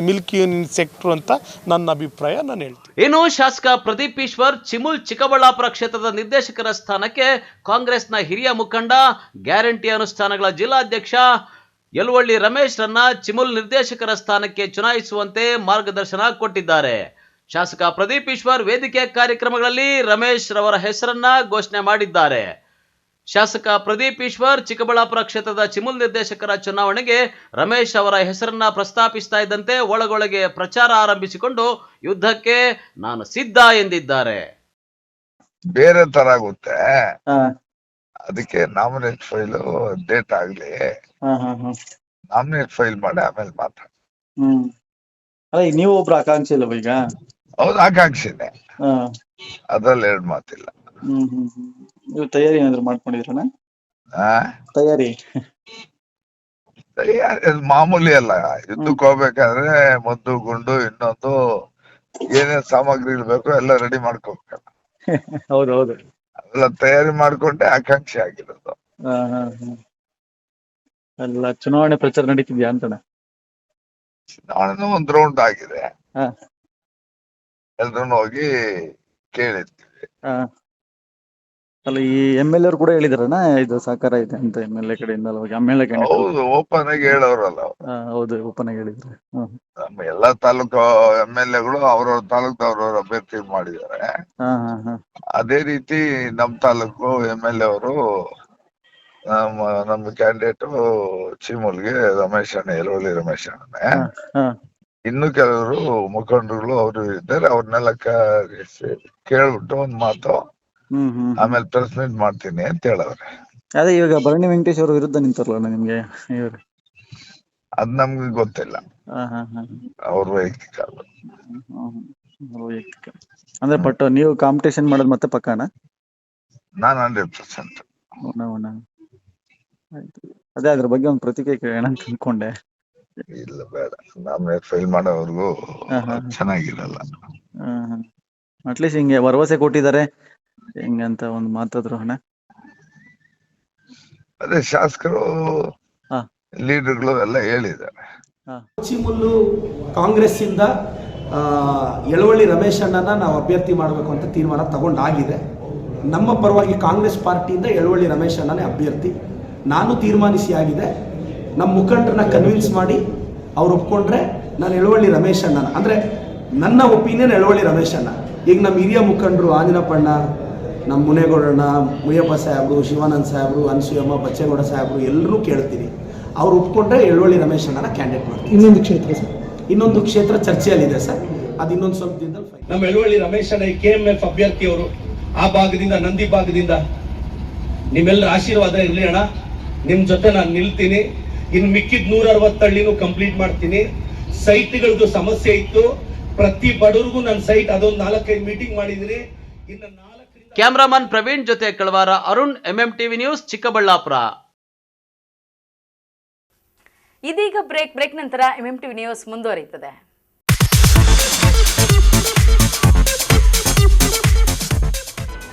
ಮಿಲ್ಕ್ ಯೂನಿಯನ್ ಸೆಕ್ಟ್ರು ಅಂತ ನನ್ನ ಅಭಿಪ್ರಾಯ ನಾನು ಹೇಳ್ತೀನಿ. ಇನ್ನು ಶಾಸಕ ಪ್ರದೀಪ್ ಈಶ್ವರ್ ಚಿಮುಲ್ ಚಿಕ್ಕಬಳ್ಳಾಪುರ ಕ್ಷೇತ್ರದ ನಿರ್ದೇಶಕರ ಸ್ಥಾನಕ್ಕೆ ಕಾಂಗ್ರೆಸ್ನ ಹಿರಿಯ ಮುಖಂಡ, ಗ್ಯಾರಂಟಿ ಅನುಷ್ಠಾನಗಳ ಜಿಲ್ಲಾಧ್ಯಕ್ಷ ಯಲುವಳ್ಳಿ ರಮೇಶ್ ರನ್ನ ಚಿಮುಲ್ ನಿರ್ದೇಶಕರ ಸ್ಥಾನಕ್ಕೆ ಚುನಾಯಿಸುವಂತೆ ಮಾರ್ಗದರ್ಶನ ಕೊಟ್ಟಿದ್ದಾರೆ. ಶಾಸಕ ಪ್ರದೀಪ್ ಈಶ್ವರ್ ವೇದಿಕೆ ಕಾರ್ಯಕ್ರಮಗಳಲ್ಲಿ ರಮೇಶ್ ರವರ ಹೆಸರನ್ನ ಘೋಷಣೆ ಮಾಡಿದ್ದಾರೆ. ಶಾಸಕ ಪ್ರದೀಪ್ ಈಶ್ವರ್ ಚಿಕ್ಕಬಳ್ಳಾಪುರ ಕ್ಷೇತ್ರದ ಚಿಮುಲ್ ನಿರ್ದೇಶಕರ ಚುನಾವಣೆಗೆ ರಮೇಶ್ ಅವರ ಹೆಸರನ್ನ ಪ್ರಸ್ತಾಪಿಸ್ತಾ ಇದ್ದಂತೆ ಒಳಗೊಳಗೆ ಪ್ರಚಾರ ಆರಂಭಿಸಿಕೊಂಡು ಯುದ್ಧಕ್ಕೆ ನಾನು ಸಿದ್ಧ ಎಂದಿದ್ದಾರೆ. ಬೇರೆ ತರ ಆಗುತ್ತೆ, ಅದಕ್ಕೆ ನಾಮಿನೇಟ್ ಫೈಲ್ ಡೇಟ್ ಆಗ್ಲಿ, ನಾಮಿನೇಟ್ ಫೈಲ್ ಮಾಡಿ ಆಮೇಲೆ ಮಾತಾಡ. ಅಲ್ಲ, ನೀವು ಒಬ್ರು ಆಕಾಂಕ್ಷಿ ಇಲ್ಲವ ಈಗ? ಹೌದು, ಆಕಾಂಕ್ಷಿನೇ, ಅದ್ರಲ್ಲಿ 2 ಮಾತಿಲ್ಲ. ನೀವು ತಯಾರಿ ಏನಾದ್ರು ಮಾಡ್ಕೊಂಡಿದ್ರಣ್ಣ? ತಯಾರಿ ಮಾಮೂಲಿ ಅಲ್ಲ. ಯುದ್ಧಕ್ಕೆ ಹೋಗ್ಬೇಕಾದ್ರೆ ಮದ್ದು ಗುಂಡು ಇನ್ನೊಂದು ಏನೇನ್ ಸಾಮಗ್ರಿಗಳು ಬೇಕು ಎಲ್ಲ ರೆಡಿ ಮಾಡ್ಕೋಬೇಕಲ್ಲ. ಹೌದೌದು, ಎಲ್ಲ ತಯಾರಿ ಮಾಡ್ಕೊಂಡೆ ಆಕಾಂಕ್ಷಿ ಆಗಿರೋದು. ಎಲ್ಲ ಚುನಾವಣೆ ಪ್ರಚಾರ ನಡೀತಿದ್ಯಾ ಅಂತಣ್ಣ? ಚುನಾವಣೆ 1 ರೌಂಡ್ ಆಗಿದೆ, ಎಲ್ರೂ ಹೋಗಿ ಕೇಳಿರ್ತೀವಿ. ಅಲ್ಲ, ಈ MLA ಅವ್ರು ಕೂಡ ಹೇಳಿದಾರಣ್ಣ ಇದು ಸಹಕಾರ ಇದೆ ಅಂತ, MLA ಕಡೆಯಿಂದ ಹೋಗಿ MLA ಹೌದು, ಓಪನ್ ಆಗಿ ಹೇಳೋರಲ್ಲ. ಹೌದು, ಓಪನ್ ಆಗಿ ಹೇಳಿದ್ರು. ನಮ್ಮ ಎಲ್ಲಾ ತಾಲೂಕು MLAಗಳು ಅವ್ರವ್ರ ತಾಲೂಕ್ದವ್ರವ್ರ ಅಭ್ಯರ್ಥಿ ಮಾಡಿದ್ದಾರೆ. ಅದೇ ರೀತಿ ನಮ್ ತಾಲೂಕು MLA ಅವರು ನಮ್ಮ ಕ್ಯಾಂಡಿಡೇಟ್ ಚಿಮುಲ್ಗೆ ರಮೇಶ್ ಅಣ್ಣ, ಯಲುವಳ್ಳಿ ರಮೇಶ್ ಅಣ್ಣನೇ. ಇನ್ನು ಕೆಲವರು ಮುಖಂಡರುಗಳು ಅವರು ಇದ್ದಾರೆ, ಅವ್ರನ್ನೆಲ್ಲ ಕೇಳ್ಬಿಟ್ಟು ಒಂದ್ ಮಾತು ಆಮೇಲೆ ಪ್ರೆಸ್ ಮೀಟ್ ಮಾಡ್ತೀನಿ ಅಂತ ಹೇಳವ್ರೆ. ಅದೇ ಇವಾಗ ಭರಣಿ ವೆಂಕಟೇಶ್ ಅವ್ರ ವಿರುದ್ಧ ನಿಂತಾರಲ್ಲ ನಿಮ್ಗೆ ಇವ್ರು? ಅದ್ ನಮ್ಗೆ ಗೊತ್ತಿಲ್ಲ, ಅವ್ರ ವೈಯಕ್ತಿಕ ವೈಯಕ್ತಿಕ. ಅಂದ್ರೆ ಬಟ್ ನೀವು ಕಾಂಪಿಟೇಷನ್ ಮಾಡೋದು ಮತ್ತೆ ಪಕ್ಕನಾ? ನಾನು 100%. ಅದೇ ಅದ್ರ ಬಗ್ಗೆ ಒಂದು ಪ್ರತಿಕ್ರಿಯೆ ಕೇಳೋಣ ಅಂತ ಅನ್ಕೊಂಡೆ. ಇಲ್ಲ, ಬೇಡ, ನಾಮಿನೇಟ್ ಫೈಲ್ ಮಾಡೋವರೆಗೂ ಚೆನ್ನಾಗಿರಲ್ಲ. ಅಟ್ಲೀಸ್ಟ್ ಹಿಂಗೆ ಭರವಸೆ ಕೊಟ್ಟಿದ್ದಾರೆ ಹೆಂಗಂತ ಒಂದು ಮಾತಾದ್ರು ಹಣ. ಅದೇ ಶಾಸಕರು ಲೀಡರ್ಗಳು ಎಲ್ಲ ಹೇಳಿದ್ದಾರೆ. ಚಿಮುಲ್ಲು ಕಾಂಗ್ರೆಸ್ ಇಂದ ಯಲುವಳ್ಳಿ ರಮೇಶ್ ಅಣ್ಣನ ನಾವು ಅಭ್ಯರ್ಥಿ ಮಾಡಬೇಕು ಅಂತ ತೀರ್ಮಾನ ತಗೊಂಡಾಗಿದೆ. ನಮ್ಮ ಪರವಾಗಿ ಕಾಂಗ್ರೆಸ್ ಪಾರ್ಟಿಯಿಂದ ಯಲುವಳ್ಳಿ ರಮೇಶ್ ಅಣ್ಣನೇ ಅಭ್ಯರ್ಥಿ ನಾನು ತೀರ್ಮಾನಿಸಿ ಆಗಿದೆ. ನಮ್ಮ ಮುಖಂಡರನ್ನ ಕನ್ವಿನ್ಸ್ ಮಾಡಿ ಅವ್ರು ಒಪ್ಕೊಂಡ್ರೆ ನಾನು ಯಲುವಳ್ಳಿ ರಮೇಶ್ ಅಣ್ಣನ, ಅಂದರೆ ನನ್ನ ಒಪಿನಿಯನ್ ಯಲುವಳ್ಳಿ ರಮೇಶ್ ಅಣ್ಣ. ಈಗ ನಮ್ಮ ಹಿರಿಯ ಮುಖಂಡರು ಆಂಜನಪ್ಪಣ್ಣ, ನಮ್ಮ ಮುನೇಗೌಡಣ್ಣ, ಮುನಿಯಪ್ಪ ಸಾಹೇಬರು, ಶಿವಾನಂದ್ ಸಾಹೇಬರು, ಅನಸೂಯಮ್ಮ, ಬಚ್ಚೇಗೌಡ ಸಾಹೇಬರು ಎಲ್ಲರೂ ಕೇಳ್ತೀವಿ. ಅವ್ರು ಒಪ್ಕೊಂಡ್ರೆ ಯಲುವಳ್ಳಿ ರಮೇಶ್ ಅಣ್ಣನ ಕ್ಯಾಂಡಿಡೇಟ್ ಮಾಡ್ತೀವಿ. ಇನ್ನೊಂದು ಕ್ಷೇತ್ರ ಸರ್, ಇನ್ನೊಂದು ಕ್ಷೇತ್ರ ಚರ್ಚೆಯಲ್ಲಿದೆ ಸರ್, ಅದು ಇನ್ನೊಂದು ಸ್ವಲ್ಪ ದಿನದಲ್ಲಿ. ನಮ್ಮ ಯಲುವಳ್ಳಿ ರಮೇಶ್ ಅಣ್ಣ KMF ಅಭ್ಯರ್ಥಿಯವರು ಆ ಭಾಗದಿಂದ, ನಂದಿ ಭಾಗದಿಂದ ನಿಮ್ಮೆಲ್ಲರ ಆಶೀರ್ವಾದ ಇರಲಿ ಅಣ್ಣ. ನಿಮ್ಮ ಜೊತೆ ನಾನು ನಿಲ್ತೀನಿ. ಇನ್ನು ಮಿಕ್ಕಿದ 160 ಹಳ್ಳಿನೂ ಕಂಪ್ಲೀಟ್ ಮಾಡ್ತೀನಿ. ಸೈಟ್ಗಳದ್ದು ಸಮಸ್ಯೆ ಇತ್ತು. ಪ್ರತಿ ಬಡವರಿಗೂ ನನ್ನ ಸೈಟ್ ಅದೊಂದು 4-5 ಮೀಟಿಂಗ್ ಮಾಡಿದ್ರಿ. ಇನ್ನು ಕ್ಯಾಮರಾಮನ್ ಪ್ರವೀಣ್ ಜೊತೆ ಕಳವಾರ ಅರುಣ್, MMTV ನ್ಯೂಸ್, ಚಿಕ್ಕಬಳ್ಳಾಪುರ. ಇದೀಗ ಬ್ರೇಕ್ ನಂತರ MMTV ನ್ಯೂಸ್ ಮುಂದುವರಿಯುತ್ತದೆ.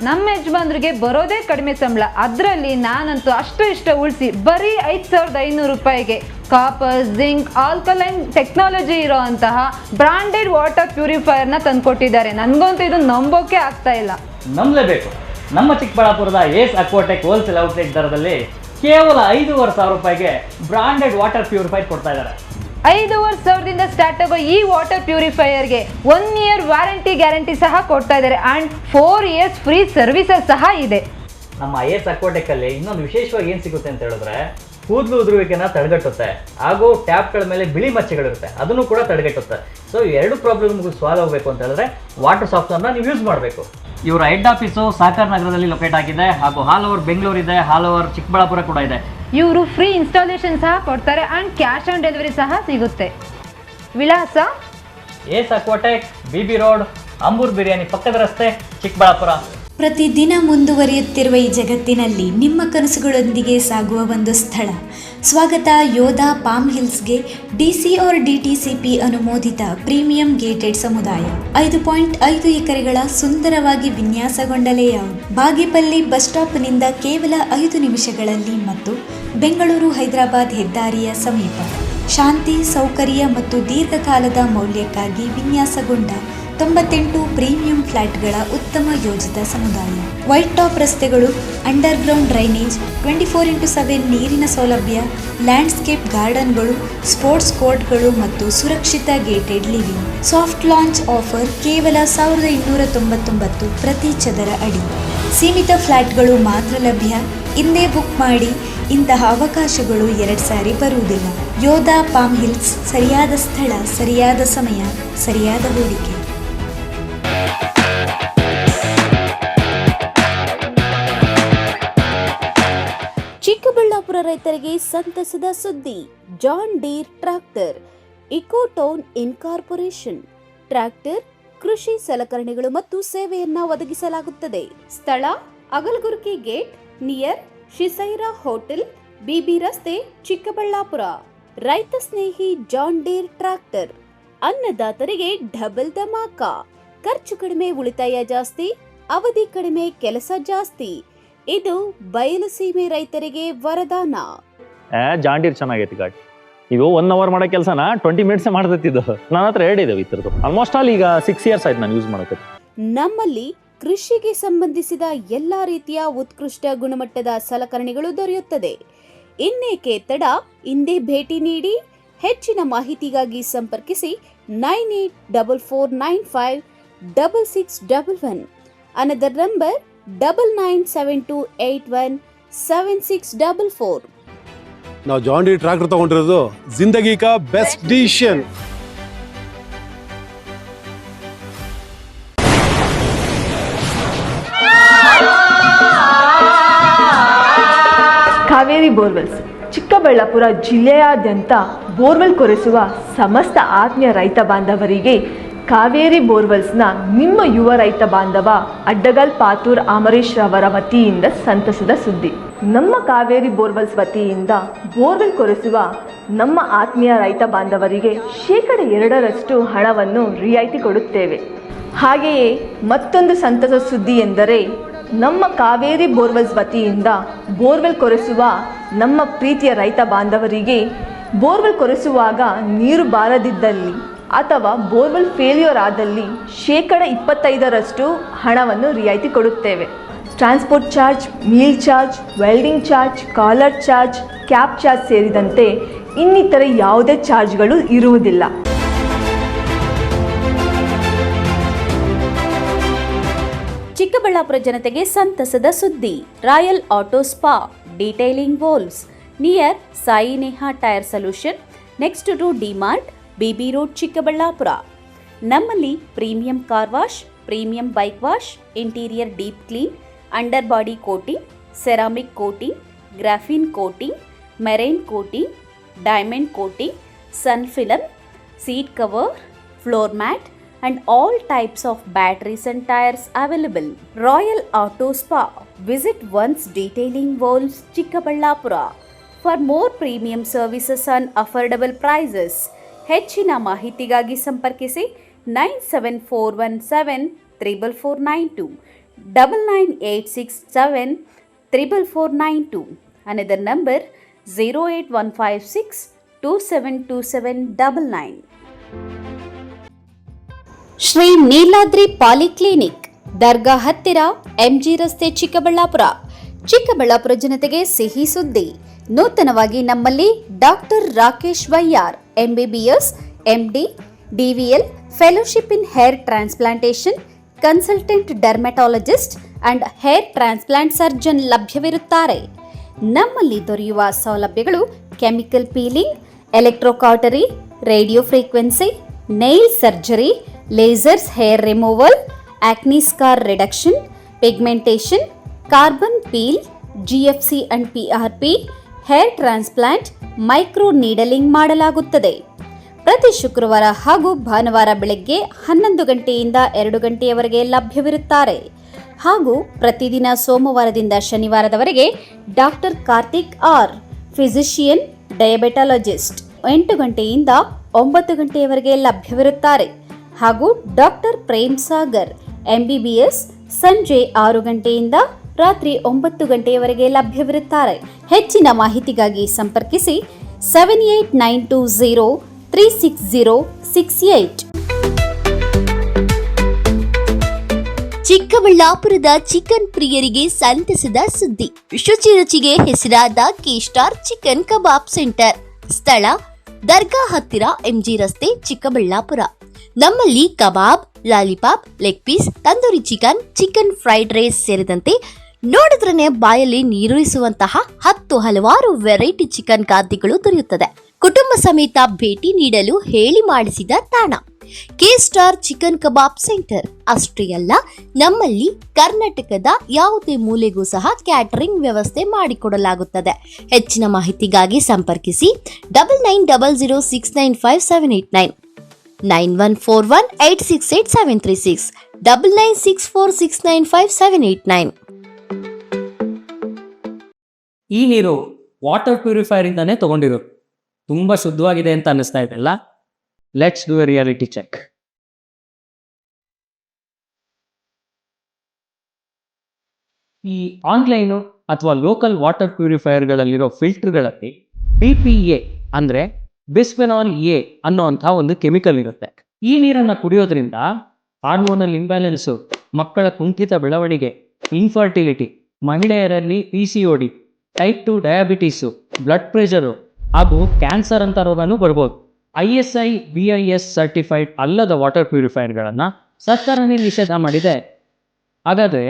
ನಮ್ಮ ಯಜಮಾನ್ರಿಗೆ ಬರೋದೇ ಕಡಿಮೆ ಸಂಬಳ, ಅದರಲ್ಲಿ ನಾನಂತೂ ಅಷ್ಟು ಇಷ್ಟ ಉಳಿಸಿ ಬರೀ 5,500 ರೂಪಾಯಿಗೆ ಕಾಪರ್, ಜಿಂಕ್, ಆಲ್ಕಲೈನ್ ಟೆಕ್ನಾಲಜಿ ಇರೋ ಅಂತಹ ಬ್ರಾಂಡೆಡ್ ವಾಟರ್ ಪ್ಯೂರಿಫೈಯರ್ನ ತಂದುಕೊಟ್ಟಿದ್ದಾರೆ. ನನಗಂತೂ ಇದು ನಂಬೋಕೆ ಆಗ್ತಾ ಇಲ್ಲ. ನಂಬಲೇಬೇಕು. ನಮ್ಮ ಚಿಕ್ಕಬಳ್ಳಾಪುರದ ಏಸ್ ಅಕ್ವಾಟೆಕ್ ಹೋಲ್ಸೇಲ್ ಔಟ್ಲೆಟ್ ದರದಲ್ಲಿ ಕೇವಲ 5,500 ರೂಪಾಯಿಗೆ ಬ್ರಾಂಡೆಡ್ ವಾಟರ್ ಪ್ಯೂರಿಫೈರ್ ಕೊಡ್ತಾ ಇದ್ದಾರೆ. 5,500ದಿಂದ ಸ್ಟಾರ್ಟ್ ಆಗೋ ಈ ವಾಟರ್ ಪ್ಯೂರಿಫೈಯರ್ಗೆ 1 ಇಯರ್ ವಾರಂಟಿ ಗ್ಯಾರಂಟಿ ಸಹ ಕೊಡ್ತಾ ಇದ್ದಾರೆ ಆ್ಯಂಡ್ 4 ಇಯರ್ಸ್ ಫ್ರೀ ಸರ್ವಿಸಸ್ ಸಹ ಇದೆ. ನಮ್ಮ ಏಸ್ ಅಕ್ವಾಟೆಕಲ್ಲಿ ಇನ್ನೊಂದು ವಿಶೇಷವಾಗಿ ಏನು ಸಿಗುತ್ತೆ ಅಂತ ಹೇಳಿದ್ರೆ ಕೂದಲು ಉದುರುವಿಕೆನ ತಡೆಗಟ್ಟುತ್ತೆ, ಹಾಗೂ ಟ್ಯಾಪ್ಗಳ ಮೇಲೆ ಬಿಳಿ ಮಚ್ಚೆಗಳಿರುತ್ತೆ ಅದನ್ನು ಕೂಡ ತಡೆಗಟ್ಟುತ್ತೆ. ಸೊ ಈ 2 ಪ್ರಾಬ್ಲಮ್ಗೂ ಸಾಲ್ವ್ ಆಗಬೇಕು ಅಂತ ಹೇಳಿದ್ರೆ ವಾಟರ್ ಸಾಫ್ಟ್ವೇರ್ನ ನೀವು ಯೂಸ್ ಮಾಡಬೇಕು. ಇವರ ಹೆಡ್ ಆಫೀಸು ಸಾಕರ್ ನಗರದಲ್ಲಿ ಲೊಕೇಟ್ ಆಗಿದೆ, ಹಾಗೂ ಆಲ್ ಓವರ್ ಬೆಂಗಳೂರು ಇದೆ, ಆಲ್ ಓವರ್ ಚಿಕ್ಕಬಳ್ಳಾಪುರ ಕೂಡ ಇದೆ. ಇವರು ಫ್ರೀ ಇನ್ಸ್ಟಾಲೇಷನ್ ಸಹ ಕೊಡ್ತಾರೆ ಆ್ಯಂಡ್ ಕ್ಯಾಶ್ ಆನ್ ಡೆಲಿವರಿ ಸಹ ಸಿಗುತ್ತೆ. ವಿಳಾಸ ಏಸ್ ಅಕ್ವಾಟೆಕ್, BB ರೋಡ್, ಅಂಬೂರ್ ಬಿರಿಯಾನಿ ಪಕ್ಕದ ರಸ್ತೆ, ಚಿಕ್ಕಬಳ್ಳಾಪುರ. ಪ್ರತಿದಿನ ಮುಂದುವರಿಯುತ್ತಿರುವ ಈ ಜಗತ್ತಿನಲ್ಲಿ ನಿಮ್ಮ ಕನಸುಗಳೊಂದಿಗೆ ಸಾಗುವ ಒಂದು ಸ್ಥಳ. ಸ್ವಾಗತ ಯೋಧಾ ಪಾಮ್ ಹಿಲ್ಸ್ಗೆ DC or DTCP ಅನುಮೋದಿತ ಪ್ರೀಮಿಯಂ ಗೇಟೆಡ್ ಸಮುದಾಯ. 5.5 ಎಕರೆಗಳ ಸುಂದರವಾಗಿ ವಿನ್ಯಾಸಗೊಂಡ ಲೇಔಟ್. ಬಾಗೇಪಲ್ಲಿ ಬಸ್ ಸ್ಟಾಪ್ನಿಂದ ಕೇವಲ 5 ನಿಮಿಷಗಳಲ್ಲಿ ಮತ್ತು ಬೆಂಗಳೂರು ಹೈದರಾಬಾದ್ ಹೆದ್ದಾರಿಯ ಸಮೀಪ. ಶಾಂತಿ, ಸೌಕರ್ಯ ಮತ್ತು ದೀರ್ಘಕಾಲದ ಮೌಲ್ಯಕ್ಕಾಗಿ ವಿನ್ಯಾಸಗೊಂಡ 98 ಪ್ರೀಮಿಯಂ ಫ್ಲ್ಯಾಟ್ಗಳ ಉತ್ತಮ ಯೋಜಿತ ಸಮುದಾಯ. ವೈಟ್ ಟಾಪ್ ರಸ್ತೆಗಳು, ಅಂಡರ್ಗ್ರೌಂಡ್ ಡ್ರೈನೇಜ್, 24x7 ನೀರಿನ ಸೌಲಭ್ಯ, ಲ್ಯಾಂಡ್ಸ್ಕೇಪ್ ಗಾರ್ಡನ್ಗಳು, ಸ್ಪೋರ್ಟ್ಸ್ ಕೋರ್ಟ್ಗಳು ಮತ್ತು ಸುರಕ್ಷಿತ gated living. Soft launch offer ಕೇವಲ 1,299 ಪ್ರತಿ ಚದರ ಅಡಿ. ಸೀಮಿತ ಫ್ಲ್ಯಾಟ್ಗಳು ಮಾತ್ರ ಲಭ್ಯ. ಇಂದೇ ಬುಕ್ ಮಾಡಿ. ಇಂತಹ ಅವಕಾಶಗಳು 2 ಸಾರಿ ಬರುವುದಿಲ್ಲ. ಯೋಧಾ ಪಾಮ್ ಹಿಲ್ಸ್, ಸರಿಯಾದ ಸ್ಥಳ, ಸರಿಯಾದ ಸಮಯ, ಸರಿಯಾದ ಹೂಡಿಕೆ. ಚಿಕ್ಕಬಳ್ಳಾಪುರ ರೈತರಿಗೆ ಸಂತಸದ ಸುದ್ದಿ. John Deere tractor, Ecotone incorporation. Tractor, ಕೃಷಿ ಸಲಕರಣೆಗಳು ಮತ್ತು ಸೇವೆಯನ್ನ ಒದಗಿಸಲಾಗುತ್ತದೆ. ಸ್ಥಳ ಅಗಲಗುರ್ಕಿ ಗೇಟ್ ನಿಯರ್ ಶಿಸೈರಾ ಹೋಟೆಲ್, BB ರಸ್ತೆ, ಚಿಕ್ಕಬಳ್ಳಾಪುರ. ರೈತ ಸ್ನೇಹಿ ಜಾನ್ ಡೀರ್ ಟ್ರ್ಯಾಕ್ಟರ್. ಅನ್ನದಾತರಿಗೆ ಡಬಲ್ ಧಮಾಕ. ಖರ್ಚು ಕಡಿಮೆ, ಉಳಿತಾಯ ಜಾಸ್ತಿ, ಅವಧಿ ಕಡಿಮೆ, ಕೆಲಸ ಜಾಸ್ತಿ. ಇದು ಬಯಲು ಸೀಮೆ ರೈತರಿಗೆ ವರದಾನ. ಜಾಂಡೀರ್ ಚೆನ್ನಾಗೈತಿ ಗಾಡಿ. ಈಗ 1 ಅವರ್ ಮಾಡೋ ಕೆಲಸನ 20 ಮಿನಿಟ್ಸ್ ಮಾಡ್ತಿದ್ದು. ನನ್ನ ಹತ್ರ 2 ಇದಾವೆ ಇದ್ರದ್ದು. ಆಲ್ಮೋಸ್ಟ್ ಆಲ್ ಈಗ 6 ಇಯರ್ಸ್ ಆಯ್ತು ನಾನು ಯೂಸ್ ಮಾಡಕ್ಕೆ. ನಮ್ಮಲ್ಲಿ ಕೃಷಿಗೆ ಸಂಬಂಧಿಸಿದ ಎಲ್ಲಾ ರೀತಿಯ ಉತ್ಕೃಷ್ಟ ಗುಣಮಟ್ಟದ ಸಲಕರಣೆಗಳು ದೊರೆಯುತ್ತದೆ. ಇನ್ನೇಕೆ ತಡ, ಇಂದೇ ಭೇಟಿ ನೀಡಿ. ಹೆಚ್ಚಿನ ಮಾಹಿತಿಗಾಗಿ ಸಂಪರ್ಕಿಸಿ 9844956611. Another number 9972817644. ನಾವು ಜಾನ್ ಡೀರ್ ಟ್ರ್ಯಾಕ್ಟರ್ ತಗೊಂಡಿರೋದು ಜಿಂದಗಿ ಕಾ best decision. Kaveri borewells Chikkaballapur ಜಿಲ್ಲೆಯಾದ್ಯಂತ ಬೋರ್ವೆಲ್ ಕೊರೆಸುವ ಸಮಸ್ತ ಆತ್ಮೀಯ ರೈತ ಬಾಂಧವರಿಗೆ ಕಾವೇರಿ ಬೋರ್ವೆಲ್ಸ್ನ ನಿಮ್ಮ ಯುವ ರೈತ ಬಾಂಧವ ಅಡ್ಡಗಲ್ ಪಾತೂರ್ ಅಮರೀಶ್ ರವರ ವತಿಯಿಂದ ಸಂತಸದ ಸುದ್ದಿ. ನಮ್ಮ ಕಾವೇರಿ ಬೋರ್ವೆಲ್ಸ್ ವತಿಯಿಂದ ಬೋರ್ವೆಲ್ ಕೊರೆಸುವ ನಮ್ಮ ಆತ್ಮೀಯ ರೈತ ಬಾಂಧವರಿಗೆ 2% ಹಣವನ್ನು ರಿಯಾಯಿತಿ ಕೊಡುತ್ತೇವೆ. ಹಾಗೆಯೇ ಮತ್ತೊಂದು ಸಂತಸ ಸುದ್ದಿ ಎಂದರೆ ನಮ್ಮ ಕಾವೇರಿ ಬೋರ್ವೆಲ್ಸ್ ವತಿಯಿಂದ ಬೋರ್ವೆಲ್ ಕೊರೆಸುವ ನಮ್ಮ ಪ್ರೀತಿಯ ರೈತ ಬಾಂಧವರಿಗೆ ಬೋರ್ವೆಲ್ ಕೊರೆಸುವಾಗ ನೀರು ಬಾರದಿದ್ದಲ್ಲಿ ಅಥವಾ ಬೋರ್ವೆಲ್ ಫೇಲ್ಯೂರ್ ಆದಲ್ಲಿ 25% ಹಣವನ್ನು ರಿಯಾಯಿತಿ ಕೊಡುತ್ತೇವೆ. Transport charge, meal charge, welding charge, collar charge, cab charge ಸೇರಿದಂತೆ ಇನ್ನಿತರ ಯಾವುದೇ ಚಾರ್ಜ್ಗಳು ಇರುವುದಿಲ್ಲ. ಚಿಕ್ಕಬಳ್ಳಾಪುರ ಜನತೆಗೆ ಸಂತಸದ ಸುದ್ದಿ. Royal auto spa, detailing walls near Sai Neha tyre solution, next to DMart, BB road, Chikkaballapur. ನಮ್ಮಲ್ಲಿ premium car wash, premium bike wash, interior deep clean, under body coating, ceramic coating, graphene coating, marine coating, diamond coating, sun film, seat cover, floor mat, and all types of batteries and tires available. Royal Auto Spa. Visit once detailing walls, Chikkaballapura. For more premium services and affordable prices, ಹೆಚ್ಚಿನ ಮಾಹಿತಿಗಾಗಿ ಸಂಪರ್ಕಿಸಿ 9741734492 9986744492. Another number 08156272799. Shri Neeladri polyclinic, ದರ್ಗಾ ಹತ್ತಿರ, MG ರಸ್ತೆ, ಚಿಕ್ಕಬಳ್ಳಾಪುರ. ಚಿಕ್ಕಬಳ್ಳಾಪುರ ಜನತೆಗೆ ಸಿಹಿ ಸುದ್ದಿ. ನೂತನವಾಗಿ ನಮ್ಮಲ್ಲಿ doctor Rakesh Vaiyar MBBS, MD, DVL, fellowship in hair transplantation, consultant dermatologist and hair transplant surgeon ಲಭ್ಯವಿರುತ್ತಾರೆ. ನಮ್ಮಲ್ಲಿ ದೊರೆಯುವ ಸೌಲಭ್ಯಗಳು chemical peeling, electrocautery, radio frequency, nail surgery, lasers hair removal, acne scar reduction, pigmentation, carbon peel, GFC and PRP, hair transplant, micro needling ಮಾಡಲಾಗುತ್ತದೆ. ಪ್ರತಿ ಶುಕ್ರವಾರ ಹಾಗೂ ಭಾನುವಾರ ಬೆಳಗ್ಗೆ 11 ಗಂಟೆಯಿಂದ 2 ಗಂಟೆಯವರೆಗೆ ಲಭ್ಯವಿರುತ್ತಾರೆ. ಹಾಗೂ ಪ್ರತಿದಿನ ಸೋಮವಾರದಿಂದ ಶನಿವಾರದವರೆಗೆ ಡಾಕ್ಟರ್ ಕಾರ್ತಿಕ್ ಆರ್, ಫಿಸಿಷಿಯನ್ ಡಯಾಬೆಟಾಲಜಿಸ್ಟ್ 8 ಗಂಟೆಯಿಂದ 9 ಗಂಟೆಯವರೆಗೆ ಲಭ್ಯವಿರುತ್ತಾರೆ. ಹಾಗೂ ಡಾಕ್ಟರ್ ಪ್ರೇಮ್ ಸಾಗರ್ MBBS ಸಂಜೆ 6 ಗಂಟೆಯಿಂದ ರಾತ್ರಿ 9 ಗಂಟೆಯವರೆಗೆ ಲಭ್ಯವಿರುತ್ತಾರೆ. ಹೆಚ್ಚಿನ ಮಾಹಿತಿಗಾಗಿ ಸಂಪರ್ಕಿಸಿ 7892036068. ಚಿಕ್ಕಬಳ್ಳಾಪುರದ ಚಿಕನ್ ಪ್ರಿಯರಿಗೆ ಸಂತಸದ ಸುದ್ದಿ. ಶುಚಿ ರುಚಿಗೆ ಹೆಸರಾದ ಕೆ-ಸ್ಟಾರ್ ಚಿಕನ್ ಕಬಾಬ್ ಸೆಂಟರ್. ಸ್ಥಳ ದರ್ಗಾ ಹತ್ತಿರ, MG ರಸ್ತೆ, ಚಿಕ್ಕಬಳ್ಳಾಪುರ. ನಮ್ಮಲ್ಲಿ ಕಬಾಬ್, lollipop, leg piece, tandoori chicken, chicken fried rice ಸೇರಿದಂತೆ ನೋಡಿದ್ರನೆ ಬಾಯಲ್ಲಿ ನೀರೂರಿಸುವಂತಹ 10 ಹಲವಾರು ವೆರೈಟಿ ಚಿಕನ್ ಖಾದ್ಯಗಳು ದೊರೆಯುತ್ತದೆ. ಕುಟುಂಬ ಸಮೇತ ಭೇಟಿ ನೀಡಲು ಹೇಳಿ ಮಾಡಿಸಿದ ತಾಣ ಕೆ-ಸ್ಟಾರ್ ಚಿಕನ್ ಕಬಾಬ್ ಸೆಂಟರ್. ಅಷ್ಟೇ ಅಲ್ಲ, ನಮ್ಮಲ್ಲಿ ಕರ್ನಾಟಕದ ಯಾವುದೇ ಮೂಲೆಗೂ ಸಹ ಕ್ಯಾಟರಿಂಗ್ ವ್ಯವಸ್ಥೆ ಮಾಡಿಕೊಡಲಾಗುತ್ತದೆ. ಹೆಚ್ಚಿನ ಮಾಹಿತಿಗಾಗಿ ಸಂಪರ್ಕಿಸಿ 9900695789, 9141868736, 9964695789. ಈ ನೀರು ವಾಟರ್ ಪ್ಯೂರಿಫೈರ್ ಇಂದಾನೆ ತಗೊಂಡಿರೋದು. ತುಂಬಾ ಶುದ್ಧವಾಗಿದೆ ಅಂತ ಅನ್ನಿಸ್ತಾ ಇದೆ ಅಲ್ಲ? Let's do a reality check. ಈ ಆನ್ಲೈನು ಅಥವಾ ಲೋಕಲ್ ವಾಟರ್ ಪ್ಯೂರಿಫೈರ್ಗಳಲ್ಲಿರೋ ಫಿಲ್ಟರ್ಗಳಲ್ಲಿ BPA ಅಂದರೆ ಬಿಸ್ಫೆನಾಲ್ A ಅನ್ನೋಂಥ ಒಂದು ಕೆಮಿಕಲ್ ಇರುತ್ತೆ. ಈ ನೀರನ್ನು ಕುಡಿಯೋದ್ರಿಂದ ಹಾರ್ಮೋನಲ್ ಇಂಬ್ಯಾಲೆನ್ಸು, ಮಕ್ಕಳ ಕುಂಠಿತ ಬೆಳವಣಿಗೆ, ಇನ್ಫರ್ಟಿಲಿಟಿ, ಮಹಿಳೆಯರಲ್ಲಿ PCOD, type 2 diabetes, blood pressure ಹಾಗೂ ಕ್ಯಾನ್ಸರ್ ಅಂತ ರೋಗನೂ ಬರ್ಬೋದು. ISI BIS ಸರ್ಟಿಫೈಡ್ ಅಲ್ಲದ ವಾಟರ್ ಪ್ಯೂರಿಫೈರ್ಗಳನ್ನು ಸರ್ಕಾರನೇ ನಿಷೇಧ ಮಾಡಿದೆ. ಹಾಗಾದರೆ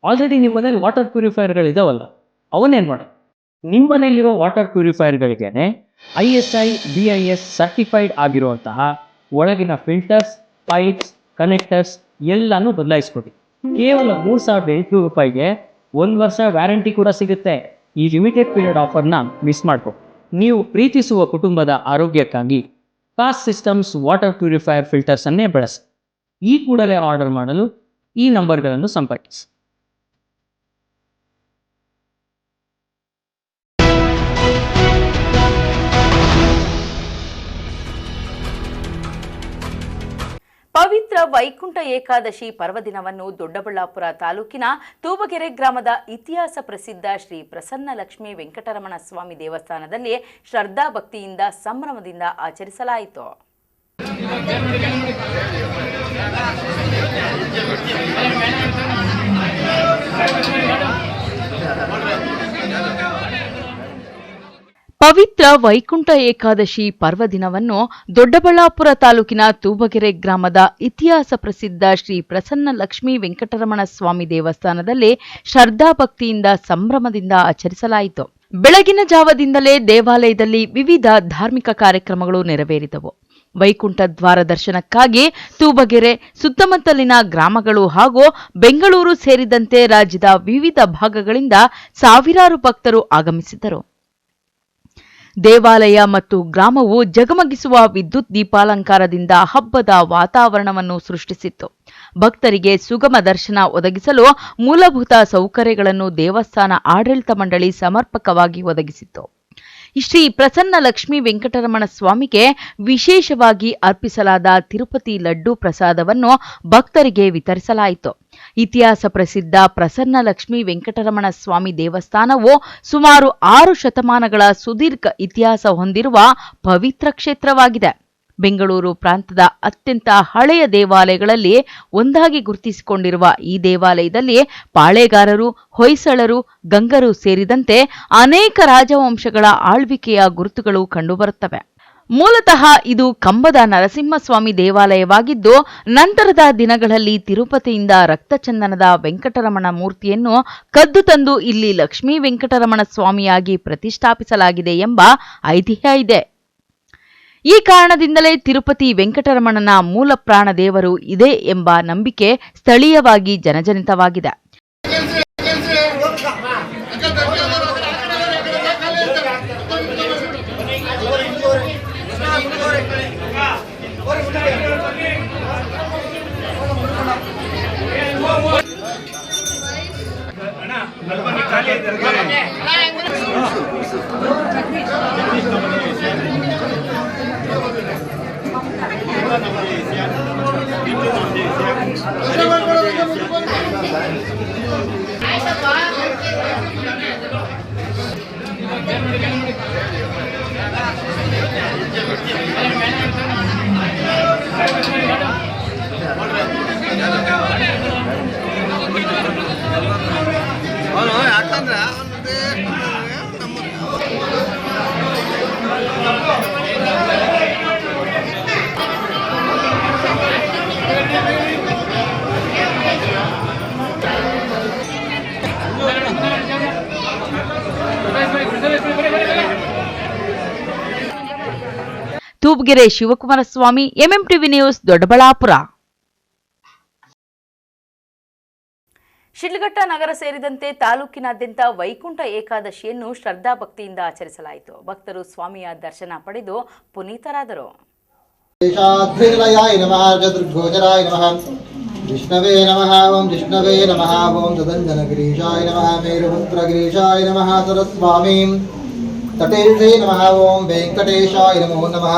ಆಲ್ರೆಡಿ ನಿಮ್ಮ ಮನೇಲಿ ವಾಟರ್ ಪ್ಯೂರಿಫೈರ್ಗಳಿದಾವಲ್ಲ, ಅವನ್ನೇನು ಮಾಡೋದು? ನಿಮ್ಮ ಮನೆಯಲ್ಲಿರೋ ವಾಟರ್ ಪ್ಯೂರಿಫೈರ್ಗಳಿಗೇನೆ ISI BIS ಸರ್ಟಿಫೈಡ್ ಆಗಿರುವಂತಹ ಒಳಗಿನ ಫಿಲ್ಟರ್ಸ್, ಪೈಪ್ಸ್, ಕನೆಕ್ಟರ್ಸ್ ಎಲ್ಲನೂ ಬದಲಾಯಿಸ್ಕೊಡಿ. ಕೇವಲ 3800 ರೂಪಾಯಿಗೆ 1 ವರ್ಷ ವ್ಯಾರಂಟಿ ಕೂಡ ಸಿಗುತ್ತೆ. ಈ ಲಿಮಿಟೆಡ್ ಪೀರಿಯಡ್ ಆಫರ್ನ ಮಿಸ್ ಮಾಡ್ಕೊ. ನೀವು ಪ್ರೀತಿಸುವ ಕುಟುಂಬದ ಆರೋಗ್ಯಕ್ಕಾಗಿ cost systems water purifier filters ಅನ್ನೇ ಬಳಸಿ. ಈ ಕೂಡಲೇ ಆರ್ಡರ್ ಮಾಡಲು ಈ ನಂಬರ್ಗಳನ್ನು ಸಂಪರ್ಕಿಸಿ. ಪವಿತ್ರ ವೈಕುಂಠ ಏಕಾದಶಿ ಪರ್ವದಿನವನ್ನು ದೊಡ್ಡಬಳ್ಳಾಪುರ ತಾಲೂಕಿನ ತೂಬಗೆರೆ ಗ್ರಾಮದ ಇತಿಹಾಸ ಪ್ರಸಿದ್ಧ ಶ್ರೀ ಪ್ರಸನ್ನ ಲಕ್ಷ್ಮೀ ವೆಂಕಟರಮಣ ಸ್ವಾಮಿ ದೇವಸ್ಥಾನದಲ್ಲಿ ಶ್ರದ್ಧಾ ಭಕ್ತಿಯಿಂದ ಸಂಭ್ರಮದಿಂದ ಆಚರಿಸಲಾಯಿತು. ಪವಿತ್ರ ವೈಕುಂಠ ಏಕಾದಶಿ ಪರ್ವದಿನವನ್ನು ದೊಡ್ಡಬಳ್ಳಾಪುರ ತಾಲೂಕಿನ ತೂಬಗೆರೆ ಗ್ರಾಮದ ಇತಿಹಾಸ ಪ್ರಸಿದ್ಧ ಶ್ರೀ ಪ್ರಸನ್ನ ಲಕ್ಷ್ಮೀ ವೆಂಕಟರಮಣ ಸ್ವಾಮಿ ದೇವಸ್ಥಾನದಲ್ಲಿ ಶ್ರದ್ಧಾಭಕ್ತಿಯಿಂದ ಸಂಭ್ರಮದಿಂದ ಆಚರಿಸಲಾಯಿತು. ಬೆಳಗಿನ ಜಾವದಿಂದಲೇ ದೇವಾಲಯದಲ್ಲಿ ವಿವಿಧ ಧಾರ್ಮಿಕ ಕಾರ್ಯಕ್ರಮಗಳು ನೆರವೇರಿದವು. ವೈಕುಂಠ ದ್ವಾರ ದರ್ಶನಕ್ಕಾಗಿ ತೂಬಗೆರೆ ಸುತ್ತಮುತ್ತಲಿನ ಗ್ರಾಮಗಳು ಹಾಗೂ ಬೆಂಗಳೂರು ಸೇರಿದಂತೆ ರಾಜ್ಯದ ವಿವಿಧ ಭಾಗಗಳಿಂದ ಸಾವಿರಾರು ಭಕ್ತರು ಆಗಮಿಸಿದ್ದರು. ದೇವಾಲಯ ಮತ್ತು ಗ್ರಾಮವು ಜಗಮಗಿಸುವ ವಿದ್ಯುತ್ ದೀಪಾಲಂಕಾರದಿಂದ ಹಬ್ಬದ ವಾತಾವರಣವನ್ನು ಸೃಷ್ಟಿಸಿತ್ತು. ಭಕ್ತರಿಗೆ ಸುಗಮ ದರ್ಶನ ಒದಗಿಸಲು ಮೂಲಭೂತ ಸೌಕರ್ಯಗಳನ್ನು ದೇವಸ್ಥಾನ ಆಡಳಿತ ಮಂಡಳಿ ಸಮರ್ಪಕವಾಗಿ ಒದಗಿಸಿತ್ತು. ಶ್ರೀ ಪ್ರಸನ್ನ ಲಕ್ಷ್ಮೀ ವೆಂಕಟರಮಣ ಸ್ವಾಮಿಗೆ ವಿಶೇಷವಾಗಿ ಅರ್ಪಿಸಲಾದ ತಿರುಪತಿ ಲಡ್ಡು ಪ್ರಸಾದವನ್ನು ಭಕ್ತರಿಗೆ ವಿತರಿಸಲಾಯಿತು. ಇತಿಹಾಸ ಪ್ರಸಿದ್ಧ ಪ್ರಸನ್ನ ಲಕ್ಷ್ಮೀ ವೆಂಕಟರಮಣ ಸ್ವಾಮಿ ದೇವಸ್ಥಾನವು ಸುಮಾರು 6 ಶತಮಾನಗಳ ಸುದೀರ್ಘ ಇತಿಹಾಸ ಹೊಂದಿರುವ ಪವಿತ್ರ ಕ್ಷೇತ್ರವಾಗಿದೆ. ಬೆಂಗಳೂರು ಪ್ರಾಂತದ ಅತ್ಯಂತ ಹಳೆಯ ದೇವಾಲಯಗಳಲ್ಲಿ ಒಂದಾಗಿ ಗುರುತಿಸಿಕೊಂಡಿರುವ ಈ ದೇವಾಲಯದಲ್ಲಿ ಪಾಳೆಗಾರರು, ಹೊಯ್ಸಳರು, ಗಂಗರು ಸೇರಿದಂತೆ ಅನೇಕ ರಾಜವಂಶಗಳ ಆಳ್ವಿಕೆಯ ಗುರುತುಗಳು ಕಂಡುಬರುತ್ತವೆ. ಮೂಲತಃ ಇದು ಕಂಬದ ನರಸಿಂಹಸ್ವಾಮಿ ದೇವಾಲಯವಾಗಿದ್ದು, ನಂತರದ ದಿನಗಳಲ್ಲಿ ತಿರುಪತಿಯಿಂದ ರಕ್ತಚಂದನದ ವೆಂಕಟರಮಣ ಮೂರ್ತಿಯನ್ನು ಕದ್ದು ತಂದು ಇಲ್ಲಿ ಲಕ್ಷ್ಮೀ ವೆಂಕಟರಮಣ ಸ್ವಾಮಿಯಾಗಿ ಪ್ರತಿಷ್ಠಾಪಿಸಲಾಗಿದೆ ಎಂಬ ಐತಿಹ್ಯ ಇದೆ. ಈ ಕಾರಣದಿಂದಲೇ ತಿರುಪತಿ ವೆಂಕಟರಮಣನ ಮೂಲ ಪ್ರಾಣ ದೇವರು ಇದೆ ಎಂಬ ನಂಬಿಕೆ ಸ್ಥಳೀಯವಾಗಿ ಜನಜನಿತವಾಗಿದೆ. Tubagere Shivakumara Swami, MMTV news, Doddaballapura. ಶಿಡ್ಲಘಟ್ಟ ನಗರ ಸೇರಿದಂತೆ ತಾಲೂಕಿನಾದ್ಯಂತ ವೈಕುಂಠ ಏಕಾದಶಿಯನ್ನು ಶ್ರದ್ಧಾಭಕ್ತಿಯಿಂದ ಆಚರಿಸಲಾಯಿತು. ಭಕ್ತರು ಸ್ವಾಮಿಯ ದರ್ಶನ ಪಡೆದು ಪುನೀತರಾದರು. ವಿಷ್ಣವೇ ನಮಃ ಓಂ ವಿಷ್ಣವೇ ನಮಃ ಓಂ ತದಂಜನಗಿರೀಶಾಯ ನಮಃ ಮೇರುಪುತ್ರಗಿರೀಶಾಯ ನಮಃ ಸರಸ್ವಾಮಿ ತಟೇಶೇ ನಮಃ ಓಂ ವೆಂಕಟೇಶಾಯ ನಮೋ ನಮಃ.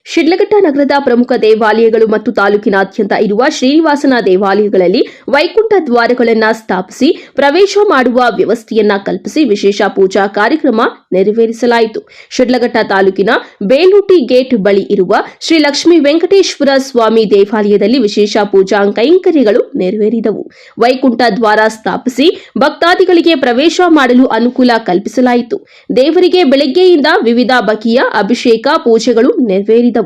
ಶಿಡ್ಲಘಟ್ಟ ನಗರದ ಪ್ರಮುಖ ದೇವಾಲಯಗಳು ಮತ್ತು ತಾಲೂಕಿನಾದ್ಯಂತ ಇರುವ ಶ್ರೀನಿವಾಸನ ದೇವಾಲಯಗಳಲ್ಲಿ ವೈಕುಂಠ ದ್ವಾರಗಳನ್ನು ಸ್ಥಾಪಿಸಿ ಪ್ರವೇಶ ಮಾಡುವ ವ್ಯವಸ್ಥೆಯನ್ನ ಕಲ್ಪಿಸಿ ವಿಶೇಷ ಪೂಜಾ ಕಾರ್ಯಕ್ರಮ ನೆರವೇರಿಸಲಾಯಿತು. ಶಿಡ್ಲಘಟ್ಟ ತಾಲೂಕಿನ ಬೇಲೂಟಿ ಗೇಟ್ ಬಳಿ ಇರುವ ಶ್ರೀ ಲಕ್ಷ್ಮೀ ವೆಂಕಟೇಶ್ವರ ಸ್ವಾಮಿ ದೇವಾಲಯದಲ್ಲಿ ವಿಶೇಷ ಪೂಜಾ ಕೈಂಕರ್ಯಗಳು ನೆರವೇರಿದವು. ವೈಕುಂಠ ದ್ವಾರ ಸ್ಥಾಪಿಸಿ ಭಕ್ತಾದಿಗಳಿಗೆ ಪ್ರವೇಶ ಮಾಡಲು ಅನುಕೂಲ ಕಲ್ಪಿಸಲಾಯಿತು. ದೇವರಿಗೆ ಬೆಳಗ್ಗೆಯಿಂದ ವಿವಿಧ ಬಗೆಯ ಅಭಿಷೇಕ ಪೂಜೆಗಳು ನೆರವೇರಿದವು.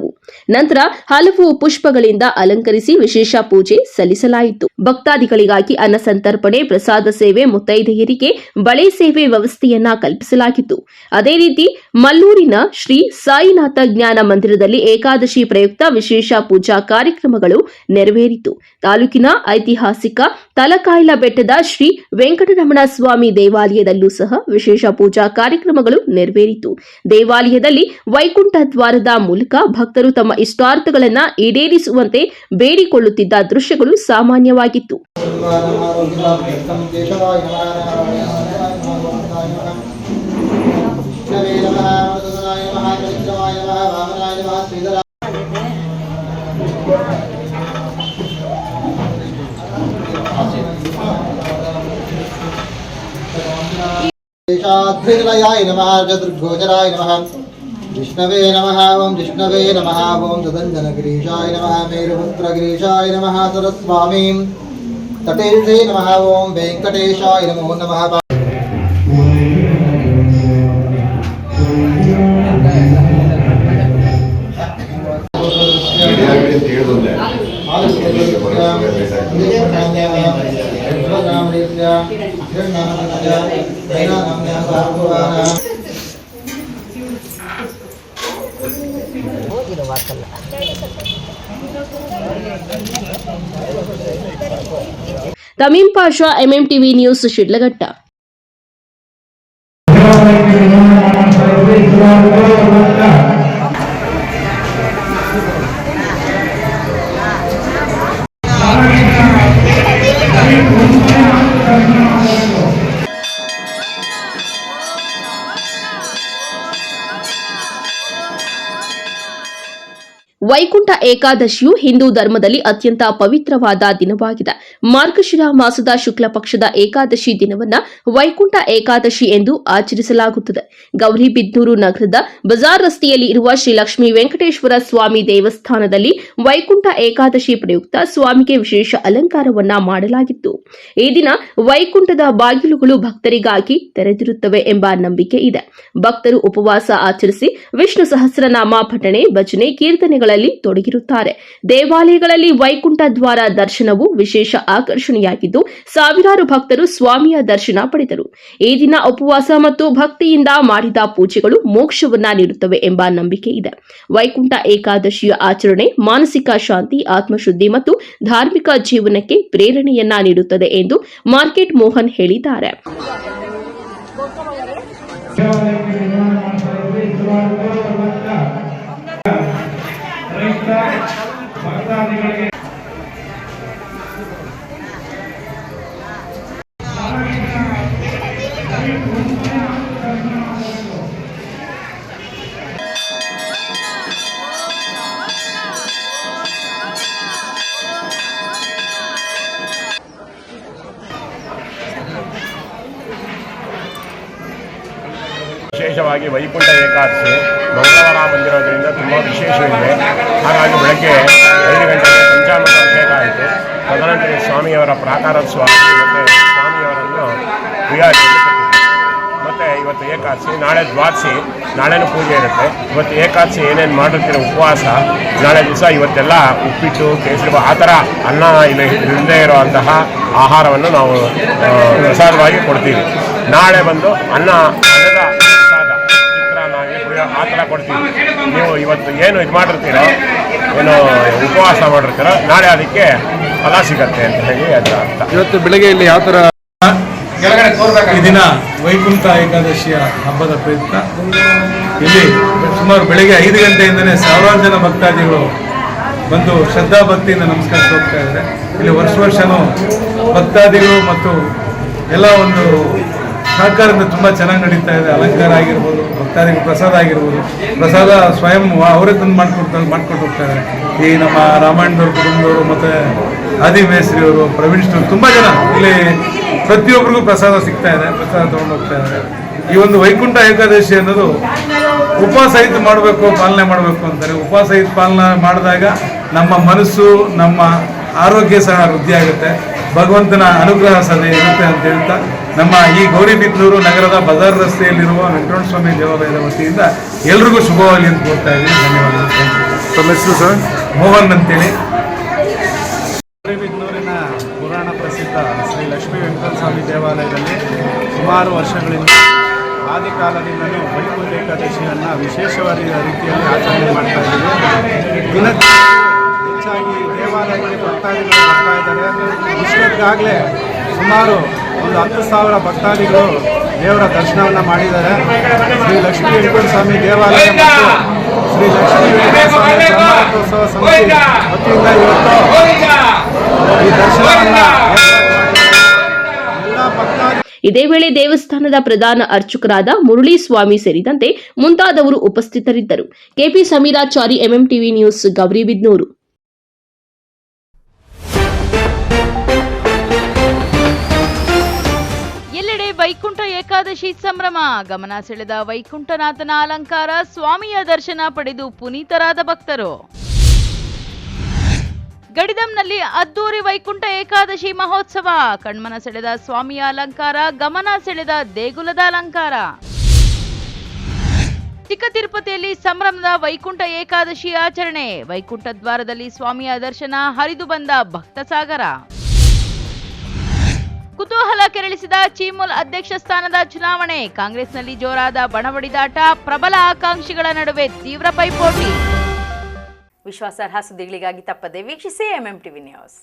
ನಂತರ ಹಲವು ಪುಷ್ಪಗಳಿಂದ ಅಲಂಕರಿಸಿ ವಿಶೇಷ ಪೂಜೆ ಸಲ್ಲಿಸಲಾಯಿತು. ಭಕ್ತಾದಿಗಳಿಗಾಗಿ ಅನ್ನ ಸಂತರ್ಪಣೆ, ಪ್ರಸಾದ ಸೇವೆ, ಮುತ್ತೈದೆಯರಿಗೆ ಬಳೆ ಸೇವೆ ವ್ಯವಸ್ಥೆಯನ್ನ ಕಲ್ಪಿಸಲಾಗಿತ್ತು. ಅದೇ ರೀತಿ ಮಲ್ಲೂರಿನ ಶ್ರೀ ಸಾಯಿನಾಥ ಜ್ಞಾನ ಮಂದಿರದಲ್ಲಿ ಏಕಾದಶಿ ಪ್ರಯುಕ್ತ ವಿಶೇಷ ಪೂಜಾ ಕಾರ್ಯಕ್ರಮಗಳು ನೆರವೇರಿತು. ತಾಲೂಕಿನ ಐತಿಹಾಸಿಕ ತಲಕಾಯಿಲ ಬೆಟ್ಟದ ಶ್ರೀ ವೆಂಕಟರಮಣ ಸ್ವಾಮಿ ದೇವಾಲಯದಲ್ಲೂ ಸಹ ವಿಶೇಷ ಪೂಜಾ ಕಾರ್ಯಕ್ರಮಗಳು ನೆರವೇರಿತು. ದೇವಾಲಯದಲ್ಲಿ ವೈಕುಂಠ ದ್ವಾರದ ಮೂಲಕ ಭಕ್ತರು ತಮ್ಮ ಇಷ್ಟಾರ್ಥಗಳನ್ನು ಈಡೇರಿಸುವಂತೆ ಬೇಡಿಕೊಳ್ಳುತ್ತಿದ್ದ ದೃಶ್ಯಗಳು ಸಾಮಾನ್ಯವಾಗಿತ್ತು. विष्णवे नमः ओं विष्णवे नमः ओं तदंजनगिरीशाय नमः मेरुपुत्रगिरीशाय नमः सरस्वामी तटेशे नमः ओं वेंकटेशाय नमो नमः. ತಮೀಂ ಪಾಷಾ, MMTV ನ್ಯೂಸ್, ಶಿಡ್ಲಘಟ್ಟ. ವೈಕುಂಠ ಏಕಾದಶಿಯು ಹಿಂದೂ ಧರ್ಮದಲ್ಲಿ ಅತ್ಯಂತ ಪವಿತ್ರವಾದ ದಿನವಾಗಿದೆ. ಮಾರ್ಗಶಿರ ಮಾಸದ ಶುಕ್ಲ ಪಕ್ಷದ ಏಕಾದಶಿ ದಿನವನ್ನ ವೈಕುಂಠ ಏಕಾದಶಿ ಎಂದು ಆಚರಿಸಲಾಗುತ್ತದೆ. ಗೌರಿಬಿದನೂರು ನಗರದ ಬಜಾರ್ ರಸ್ತೆಯಲ್ಲಿ ಇರುವ ಶ್ರೀ ಲಕ್ಷ್ಮೀ ವೆಂಕಟೇಶ್ವರ ಸ್ವಾಮಿ ದೇವಸ್ಥಾನದಲ್ಲಿ ವೈಕುಂಠ ಏಕಾದಶಿ ಪ್ರಯುಕ್ತ ಸ್ವಾಮಿಗೆ ವಿಶೇಷ ಅಲಂಕಾರವನ್ನ ಮಾಡಲಾಗಿತ್ತು. ಈ ದಿನ ವೈಕುಂಠದ ಬಾಗಿಲುಗಳು ಭಕ್ತರಿಗಾಗಿ ತೆರೆದಿರುತ್ತವೆ ಎಂಬ ನಂಬಿಕೆ ಇದೆ. ಭಕ್ತರು ಉಪವಾಸ ಆಚರಿಸಿ ವಿಷ್ಣು ಸಹಸ್ರನಾಮ ಪಠಣೆ, ಭಜನೆ, ಕೀರ್ತನೆಗಳಲ್ಲಿ ತೊಡಗಿರುತ್ತಾರೆ. ದೇವಾಲಯಗಳಲ್ಲಿ ವೈಕುಂಠ ದ್ವಾರ ದರ್ಶನವು ವಿಶೇಷ ಆಕರ್ಷಣೆಯಾಗಿದ್ದು ಸಾವಿರಾರು ಭಕ್ತರು ಸ್ವಾಮಿಯ ದರ್ಶನ ಪಡೆದರು. ಈ ದಿನ ಉಪವಾಸ ಮತ್ತು ಭಕ್ತಿಯಿಂದ ಮಾಡಿದ ಪೂಜೆಗಳು ಮೋಕ್ಷವನ್ನ ನೀಡುತ್ತವೆ ಎಂಬ ನಂಬಿಕೆ ಇದೆ. ವೈಕುಂಠ ಏಕಾದಶಿಯ ಆಚರಣೆ ಮಾನಸಿಕ ಶಾಂತಿ, ಆತ್ಮಶುದ್ಧಿ ಮತ್ತು ಧಾರ್ಮಿಕ ಜೀವನಕ್ಕೆ ಪ್ರೇರಣೆಯನ್ನ ನೀಡುತ್ತದೆ ಎಂದು ಮಾರ್ಕೆಟ್ ಮೋಹನ್ ಹೇಳಿದ್ದಾರೆ. ವಿಶೇಷವಾಗಿ ವೈಕುಂಠ ಏಕಾದಶಿ ಮಂಗಳವಾರ ಬಂದಿರೋದ್ರಿಂದ ತುಂಬ ವಿಶೇಷವಿದೆ. ಹಾಗಾಗಿ ಬೆಳಗ್ಗೆ 5 ಗಂಟೆಗೆ ಪಂಚಾಮೃತ ಅಭಿಷೇಕ ಆಯಿತು. ತದನಂತರ ಸ್ವಾಮಿಯವರ ಪ್ರಾಕಾರೋತ್ಸವ ಮತ್ತು ಸ್ವಾಮಿಯವರನ್ನು ಪ್ರಿಯಾರಿಯಲ್ಲಿ ಮತ್ತು ಇವತ್ತು ಏಕಾದಶಿ, ನಾಳೆ ದ್ವಾದಶಿ, ನಾಳೆನೂ ಪೂಜೆ ಇರುತ್ತೆ. ಇವತ್ತು ಏಕಾದಶಿ ಏನೇನು ಮಾಡಿರ್ತೀರೋ ಉಪವಾಸ, ನಾಳೆ ದಿವಸ ಇವತ್ತೆಲ್ಲ ಉಪ್ಪಿಟ್ಟು, ಕೇಸರಿ ಆ ಥರ ಅನ್ನ ಇಲ್ಲದೇ ಇರೋವಂತಹ ಆಹಾರವನ್ನು ನಾವು ಪ್ರಸಾದವಾಗಿ ಕೊಡ್ತೀವಿ. ನಾಳೆ ಬಂದು ಅನ್ನದ ಪ್ರಸಾದ, ಚಿತ್ರಾನ್ನ, ಆ ಥರ ಕೊಡ್ತೀವಿ. ನೀವು ಇವತ್ತು ಏನು ಇದು ಮಾಡಿರ್ತೀರೋ, ಏನು ಉಪವಾಸ ಮಾಡಿರ್ತೀರೋ, ನಾಳೆ ಅದಕ್ಕೆ ಫಲ ಸಿಗತ್ತೆ ಅಂತ ಹೇಳಿ ಅದರ ಅರ್ಥ. ಇವತ್ತು ಬೆಳಗ್ಗೆ ಇಲ್ಲಿ ಯಾವ ಥರ ಈ ದಿನ ವೈಕುಂಠ ಏಕಾದಶಿಯ ಹಬ್ಬದ ಪ್ರಯುಕ್ತ ಇಲ್ಲಿ ಸುಮಾರು ಬೆಳಗ್ಗೆ 5 ಗಂಟೆಯಿಂದಲೇ ಸಾವಿರಾರು ಜನ ಭಕ್ತಾದಿಗಳು ಬಂದು ಶ್ರದ್ಧಾ ಭಕ್ತಿಯಿಂದ ನಮಸ್ಕರಿಸಿ ಹೋಗ್ತಾ ಇದ್ದಾರೆ. ಇಲ್ಲಿ ವರ್ಷನೂ ಭಕ್ತಾದಿಗಳು ಮತ್ತು ಎಲ್ಲ ಒಂದು ಸಹಕಾರದಿಂದ ತುಂಬ ಚೆನ್ನಾಗಿ ನಡೀತಾ ಇದೆ. ಅಲಂಕಾರ ಆಗಿರ್ಬೋದು, ಭಕ್ತಾದಿಗಳು ಪ್ರಸಾದ ಆಗಿರ್ಬೋದು, ಪ್ರಸಾದ ಸ್ವಯಂ ಅವರೇ ತಂದು ಮಾಡ್ಕೊಟ್ಟು ಹೋಗ್ತಾ ಇದ್ದಾರೆ. ಈ ನಮ್ಮ ರಾಮಾಯಣದವ್ರ ಕುಟುಂಬದವರು ಮತ್ತು ಆದಿ ಮೇಸ್ರಿಯವರು, ಪ್ರವೀಣ್ ಸ್ಟೋರ್, ತುಂಬ ಜನ ಇಲ್ಲಿ ಪ್ರತಿಯೊಬ್ಬರಿಗೂ ಪ್ರಸಾದ ಸಿಗ್ತಾ ಇದೆ, ಪ್ರಸಾದ ತೊಗೊಂಡು ಹೋಗ್ತಾ ಇದ್ದಾರೆ. ಈ ಒಂದು ವೈಕುಂಠ ಏಕಾದಶಿ ಅನ್ನೋದು ಉಪವಾಸ ಇದ್ದು ಮಾಡಬೇಕು, ಪಾಲನೆ ಮಾಡಬೇಕು ಅಂತಾರೆ. ಉಪವಾಸ ಇದ್ದು ಪಾಲನೆ ಮಾಡಿದಾಗ ನಮ್ಮ ಮನಸ್ಸು, ನಮ್ಮ ಆರೋಗ್ಯ ಸಹ ವೃದ್ಧಿ ಆಗುತ್ತೆ, ಭಗವಂತನ ಅನುಗ್ರಹ ಸಹ ಇರುತ್ತೆ ಅಂತ ಹೇಳ್ತಾ ನಮ್ಮ ಈ ಗೌರಿಬಿದನೂರು ನಗರದ ಬಜಾರ್ ರಸ್ತೆಯಲ್ಲಿರುವ ವೆಂಕಟೇಶ್ವರ ಸ್ವಾಮಿ ದೇವಾಲಯದ ವತಿಯಿಂದ ಎಲ್ರಿಗೂ ಶುಭವಾಗಿ ಅಂತ ಕೋರ್ತಾ ಇದ್ದೀನಿ. ಧನ್ಯವಾದಗಳು. ತಮ್ಮ ಹೆಸರು ಸರ್? ಮೋಹನ್ ಅಂತೇಳಿ. ಗೌರಿಬಿದನೂರಿನ ಪುರಾಣ ಪ್ರಸಿದ್ಧ ಶ್ರೀ ಲಕ್ಷ್ಮೀ ವೆಂಕಟೇಶ್ವರ ಸ್ವಾಮಿ ದೇವಾಲಯದಲ್ಲಿ ಸುಮಾರು ವರ್ಷಗಳಿಂದ ಆದಿಕಾಲದಿಂದಲೂ ವೈಕುಂಠ ಏಕಾದಶಿಯನ್ನು ವಿಶೇಷವಾದ ರೀತಿಯಲ್ಲಿ ಆಚರಣೆ ಮಾಡ್ತಾ ಇದ್ದೀವಿ. ದಿನಕ್ಕೆ ಹೆಚ್ಚಾಗಿ ದೇವಾಲಯಗಳಿಗೆ ಭಕ್ತಾದಿಗಳು ಬರ್ತಾ ಇದ್ದಾರೆ. ಇಷ್ಟೊತ್ತಿಗಾಗಲೇ ಸುಮಾರು ಒಂದು 10,000 ಭಕ್ತಾದಿಗಳು ದೇವರ ದರ್ಶನವನ್ನು ಮಾಡಿದ್ದಾರೆ. ಶ್ರೀ ಲಕ್ಷ್ಮೀ ವೆಂಕಟೇಶ್ವರ ಸ್ವಾಮಿ ದೇವಾಲಯ ಮತ್ತು ಶ್ರೀ ಲಕ್ಷ್ಮೀ ವೆಂಕಟೇಶ್ವರ ಸ್ವಾಮಿ ಬ್ರಹ್ಮರಥೋತ್ಸವ ಸಮಿತಿ ವತಿಯಿಂದ ಇವತ್ತು ಈ ದರ್ಶನವನ್ನು ಎಲ್ಲ ಭಕ್ತಾದಿ. ಇದೇ ವೇಳೆ ದೇವಸ್ಥಾನದ ಪ್ರಧಾನ ಅರ್ಚಕರಾದ ಮುರಳಿ ಸ್ವಾಮಿ ಸೇರಿದಂತೆ ಮುಂತಾದವರು ಉಪಸ್ಥಿತರಿದ್ದರು. KP Sameerachari, MMTV news, Gauribidanur. ಎಲ್ಲೆಡೆ ವೈಕುಂಠ ಏಕಾದಶಿ ಸಂಭ್ರಮ. ಗಮನ ಸೆಳೆದ ವೈಕುಂಠನಾಥನ ಅಲಂಕಾರ, ಸ್ವಾಮಿಯ ದರ್ಶನ ಪಡೆದು ಪುನೀತರಾದ ಭಕ್ತರು. ಗಡಿದಂನಲ್ಲಿ ಅದ್ದೂರಿ ವೈಕುಂಠ ಏಕಾದಶಿ ಮಹೋತ್ಸವ. ಕಣ್ಮನ ಸೆಳೆದ ಸ್ವಾಮಿಯ ಅಲಂಕಾರ, ಗಮನ ಸೆಳೆದ ದೇಗುಲದ ಅಲಂಕಾರ. ಚಿಕ್ಕ ತಿರುಪತಿಯಲ್ಲಿ ಸಂಭ್ರಮದ ವೈಕುಂಠ ಏಕಾದಶಿ ಆಚರಣೆ. ವೈಕುಂಠ ದ್ವಾರದಲ್ಲಿ ಸ್ವಾಮಿಯ ದರ್ಶನ, ಹರಿದು ಬಂದ ಭಕ್ತ ಸಾಗರ. ಕುತೂಹಲ ಕೆರಳಿಸಿದ ಚೀಮೂಲ್ ಅಧ್ಯಕ್ಷ ಸ್ಥಾನದ ಚುನಾವಣೆ. ಕಾಂಗ್ರೆಸ್ನಲ್ಲಿ ಜೋರಾದ ಬಣಬಡಿದಾಟ, ಪ್ರಬಲ ಆಕಾಂಕ್ಷಿಗಳ ನಡುವೆ ತೀವ್ರ ಪೈಪೋಟಿ. ವಿಶ್ವಾಸಾರ್ಹ ಸುದ್ದಿಗಳಿಗಾಗಿ ತಪ್ಪದೆ ವೀಕ್ಷಿಸಿ MMTV ನ್ಯೂಸ್.